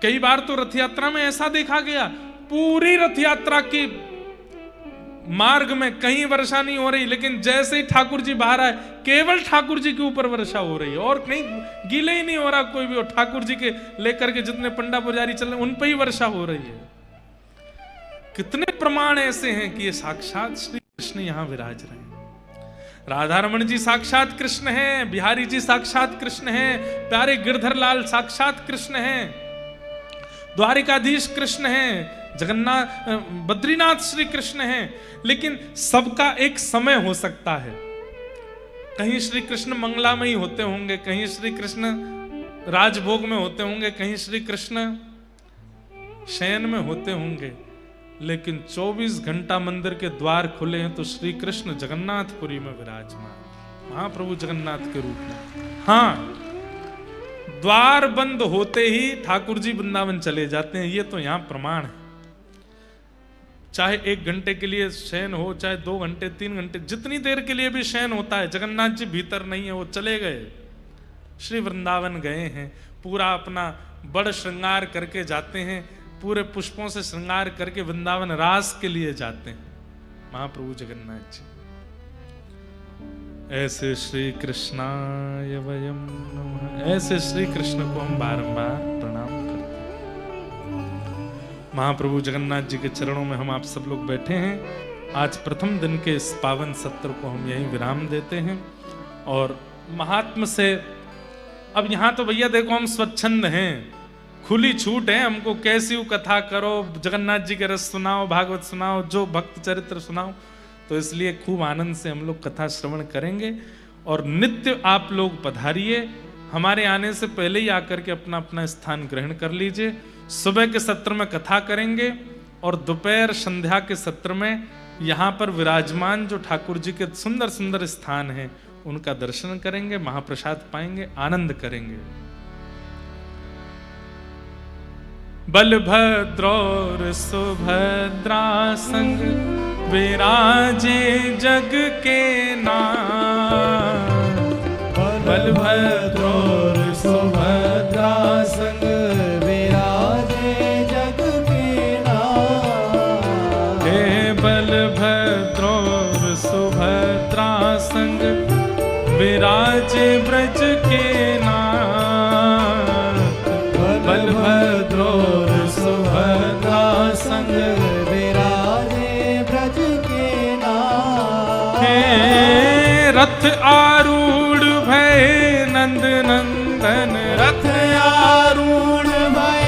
कई बार तो रथ यात्रा में ऐसा देखा गया, पूरी रथ यात्रा की मार्ग में कहीं वर्षा नहीं हो रही, लेकिन जैसे ही ठाकुर जी बाहर आए केवल ठाकुर जी के ऊपर वर्षा हो रही है, और कहीं गीले ही नहीं हो रहा कोई भी, और ठाकुर जी के लेकर के जितने पंडा पुजारी चल रहे उन पर ही वर्षा हो रही है। कितने प्रमाण ऐसे हैं कि ये साक्षात श्री कृष्ण यहां विराज रहे हैं। राधा रमण जी साक्षात कृष्ण हैं, बिहारी जी साक्षात कृष्ण हैं, प्यारे गिरधर लाल साक्षात कृष्ण हैं, द्वारिकाधीश कृष्ण हैं, जगन्नाथ बद्रीनाथ श्री कृष्ण हैं, लेकिन सबका एक समय हो सकता है। कहीं श्री कृष्ण मंगलामयी होते होंगे, कहीं श्री कृष्ण राजभोग में होते होंगे, कहीं श्री कृष्ण शयन में होते होंगे, लेकिन 24 घंटा मंदिर के द्वार खुले हैं तो श्री कृष्ण जगन्नाथपुरी में विराजमान, महाप्रभु जगन्नाथ के रूप में। हाँ, द्वार बंद होते ही ठाकुर जी वृंदावन चले जाते हैं, ये तो यहां प्रमाण है। चाहे 1 घंटे के लिए शयन हो, चाहे 2 घंटे 3 घंटे, जितनी देर के लिए भी शयन होता है, जगन्नाथ जी भीतर नहीं है, वो चले गए, श्री वृंदावन गए हैं, पूरा अपना बड़ श्रृंगार करके जाते हैं, पूरे पुष्पों से श्रृंगार करके वृंदावन रास के लिए जाते हैं महाप्रभु जगन्नाथ जी। ऐसे श्री कृष्णाय वयम नमः, ऐसे श्री कृष्ण को हम बारंबार प्रणाम करते हैं। महाप्रभु जगन्नाथ जी के चरणों में हम आप सब लोग बैठे हैं। आज प्रथम दिन के इस पावन सत्र को हम यहीं विराम देते हैं। और महात्म से अब यहाँ तो भैया देखो हम स्वच्छंद हैं, खुली छूट है, हमको कैसी कथा करो, जगन्नाथ जी के रस सुनाओ, भागवत सुनाओ, जो भक्त चरित्र सुनाओ, तो इसलिए खूब आनंद से हम लोग कथा श्रवण करेंगे। और नित्य आप लोग पधारिए, हमारे आने से पहले ही आकर के अपना अपना स्थान ग्रहण कर लीजिए। सुबह के सत्र में कथा करेंगे और दोपहर संध्या के सत्र में यहाँ पर विराजमान जो ठाकुर जी के सुंदर सुंदर स्थान हैं उनका दर्शन करेंगे, महाप्रसाद पाएंगे, आनंद करेंगे। बलभद्र और सुभद्रा संग विराजे जग के नाथ, बलभद्र और सुभद्रा संग विराजे जग के नाथ। हे बलभद्र और सुभद्रा संग विराजे ब्रज के नाथ, बलभद्र और सुभद्रा संग विराजे ब्रज के नाथ। हे रथ आरूढ़ भय नंद नंदन, रथ आरूढ़ भय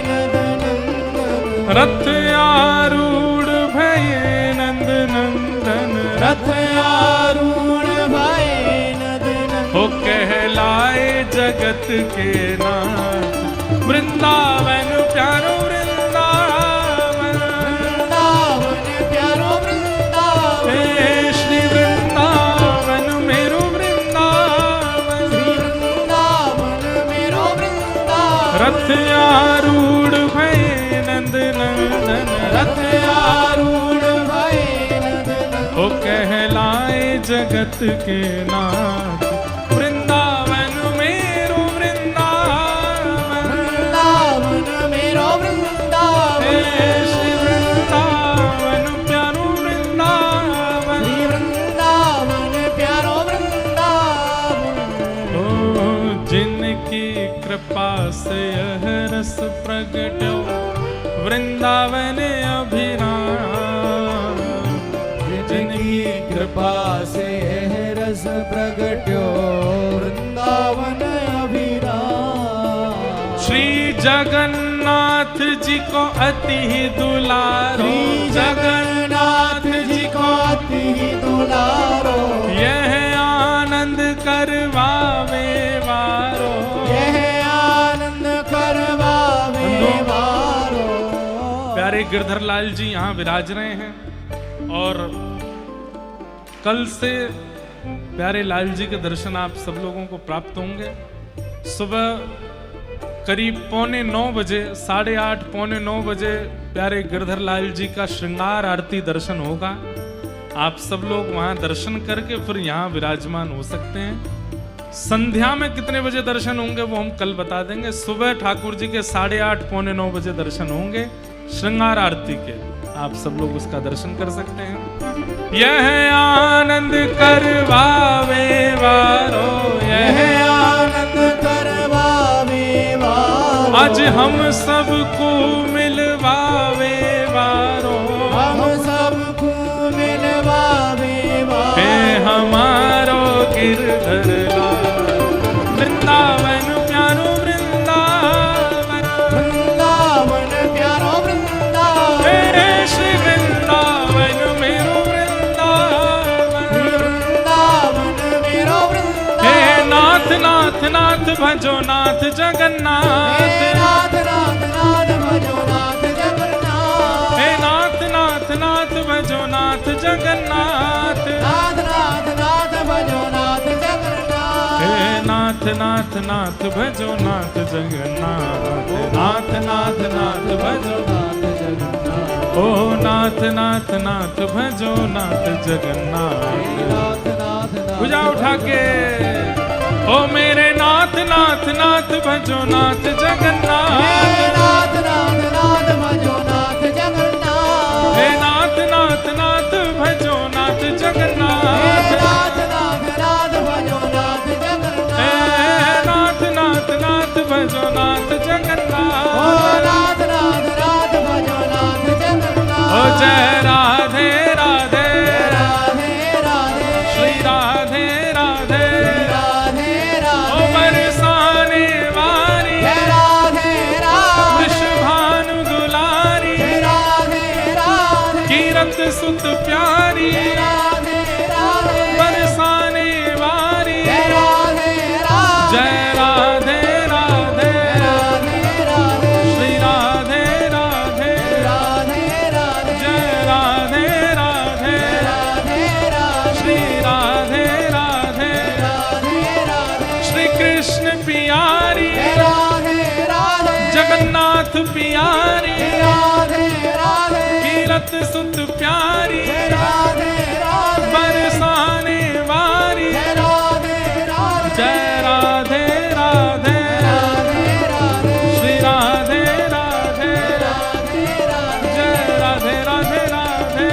नंद नंदन, रथ आरूढ़ भय नंद नंदन, रथ आरूढ़ भय नंद नंदन। हो कहलाए जगत के नाथ, वृंदावन प्यारो वृंदावन, वृंदावन प्यारो वृंदावन। हे श्री वृंदावन मेरो वृंदावन, श्री वृंदावन मेरो वृंदावन। रथ आरूढ़ भय नंद नंदन, रथ आरूढ़ भय नंद नंदन। हो कहलाए जगत के नाथ, वृंदावन मेरो वृंदावन, वृंदावन मेरो वृंदावन। हे श्री वृंदावन प्यारो वृंदावन, श्री वृंदावन प्यारो वृंदावन। ओ जिनकी कृपा से यह रस प्रगट्यो वृंदावन अभिराम, जिनकी कृपा से यह रस प्रगट्यो वृंदावन अभिराम। श्री जगन्नाथ जी को अति दुलारो, श्री जगन्नाथ जी को अति दुलारो। यह आनंद करवावे वारो, यह आनंद करवावे वारो। प्यारे गिरधर लाल जी यहाँ विराज रहे हैं और कल से प्यारे लाल जी के दर्शन आप सब लोगों को प्राप्त होंगे। सुबह करीब 8:45 बजे, 8:30 8:45 बजे प्यारे गिरधर लाल जी का श्रृंगार आरती दर्शन होगा। आप सब लोग वहां दर्शन करके फिर यहाँ विराजमान हो सकते हैं। संध्या में कितने बजे दर्शन होंगे वो हम कल बता देंगे। सुबह ठाकुर जी के 8:30 8:45 बजे दर्शन होंगे श्रृंगार आरती के, आप सब लोग उसका दर्शन कर सकते हैं। यह आनंद करवावे वारो, यह आनंद करवावे वारो। आज हम सबको मिलवावे वारो, हम सबको मिलवावे वारो। हे हमारो गिरधर लाल, वृंदावन प्यारो वृंदावन, वृंदावन नाथ भजो नाथ जगन्नाथ, नाथ नाथ नाथ भजो नाथ जगन्नाथ, हे नाथ नाथ नाथ भजो नाथ जगन्नाथ, नाथ नाथ नाथ भजो नाथ जगन्नाथ, हे नाथ नाथ नाथ भजो नाथ जगन्नाथ, नाथ नाथ नाथ भजो नाथ जगन्नाथ, ओ नाथ नाथ नाथ भजो नाथ जगन्नाथ। नाथ नाथ भुजा उठा के ओ मेरे नाथ नाथ नाथ भजो नाथ जगन्नाथ, नाथ नाथ नाथ भजो नाथ जगन्नाथ, हे नाथ नाथ नाथ भजो नाथ जगन्नाथ, नाथ नाथ नाथ भजो नाथ जगन्नाथ, हे नाथ नाथ नाथ भजो नाथ जगन्नाथ, नाथ नाथ नाथ भजो नाथ जगन्नाथ, ओ जय राधे राधे राधे राधे श्री राधे राधे, राधे ओ राधे बरसाने वाली राधे राधे वृषभानु दुलारी, राधे राधे कीरत सुत प्यारी, राधे राधे बरसाने वाली, राधे राधे जय राधे राधे राधे राधे श्री राधे राधे, राधे राधे जय राधे राधे राधे राधे श्री राधे राधे, राधे राधे श्री कृष्ण पियारी राधे राधे जगन्नाथ पियारी, राधे राधे कीरत सुत प्यारी, राधे राधे बरसाने वाली, राधे राधे जय राधे राधे राधे राधे श्री राधे राधे, राधे राधे जय राधे राधे राधे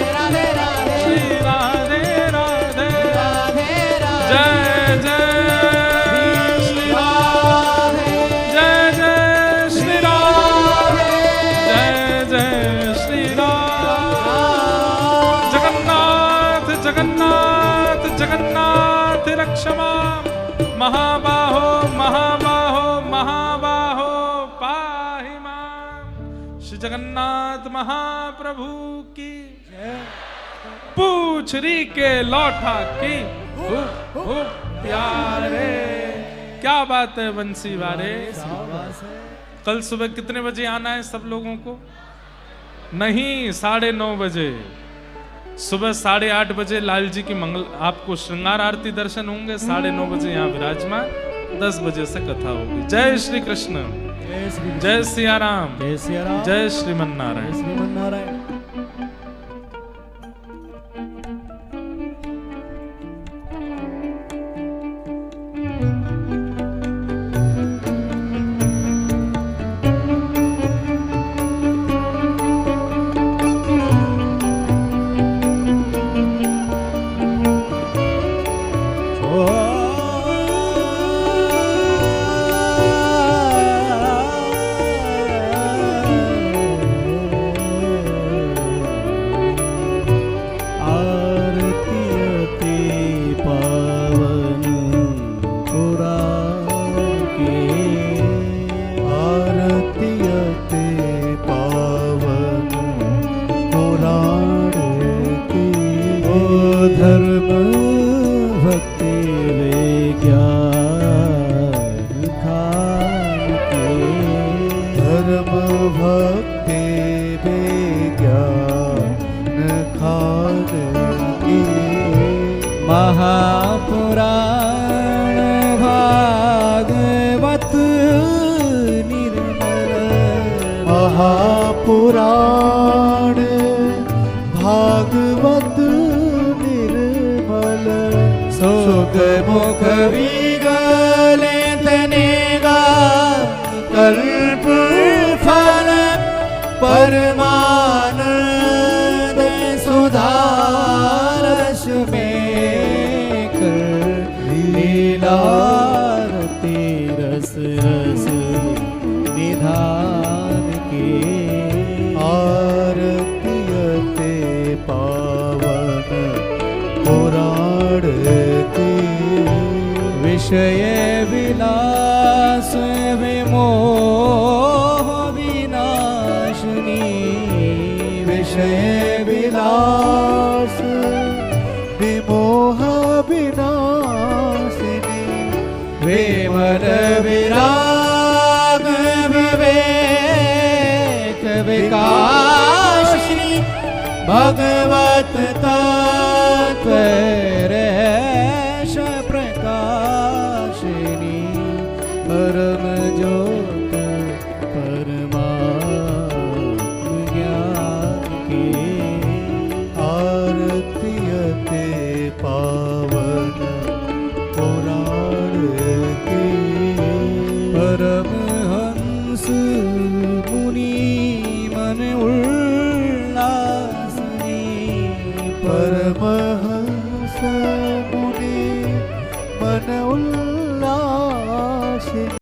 राधे राधे श्री राधे राधे, राधे राधे जय जय श्री राम, जय जय श्री राम, जय जय श्री राम। जगन्नाथ जगन्नाथ जगन्नाथ रक्ष मां, महाबाहो महाबाहो महाबाहो पाहि मां। श्री जगन्नाथ महाप्रभु की पूछरी के लौटा की हुप हुप प्यारे। क्या बात है बंसी वारे। कल सुबह कितने बजे आना है सब लोगों को? नहीं, 9:30 बजे। सुबह 8:30 बजे लाल जी की मंगल आपको श्रृंगार आरती दर्शन होंगे। 9:30 बजे यहाँ विराजमान, 10 बजे से कथा होगी। जय श्री कृष्ण, जय सिया राम, जय सिया राम, जय श्रीमन नारायण। श्रीमन्नारायण। धर्म भक्ति विज्ञान खान के, धर्म भक्ति विज्ञान खान के, महापुराण भागवत निर्मल, महापुराण भागवत निर्मल, सुख मुख विगले तनेगा कल्प फल परमानंद सुधारस में लीलारती रस रस निधान के, आरतीयते पावन पुराण के, विषय विलास विमोह विनाशिनी, विषय विलास विमोह विनाशिनी, विमल विराग विवेक विकासिनी भगवत तत्व रहस्य प्रकाशिनी परम ज्योत परमात्म ज्ञान की आरती अति पावन पुराण की परमहंस मुनि मन उल्लासनी परमहंस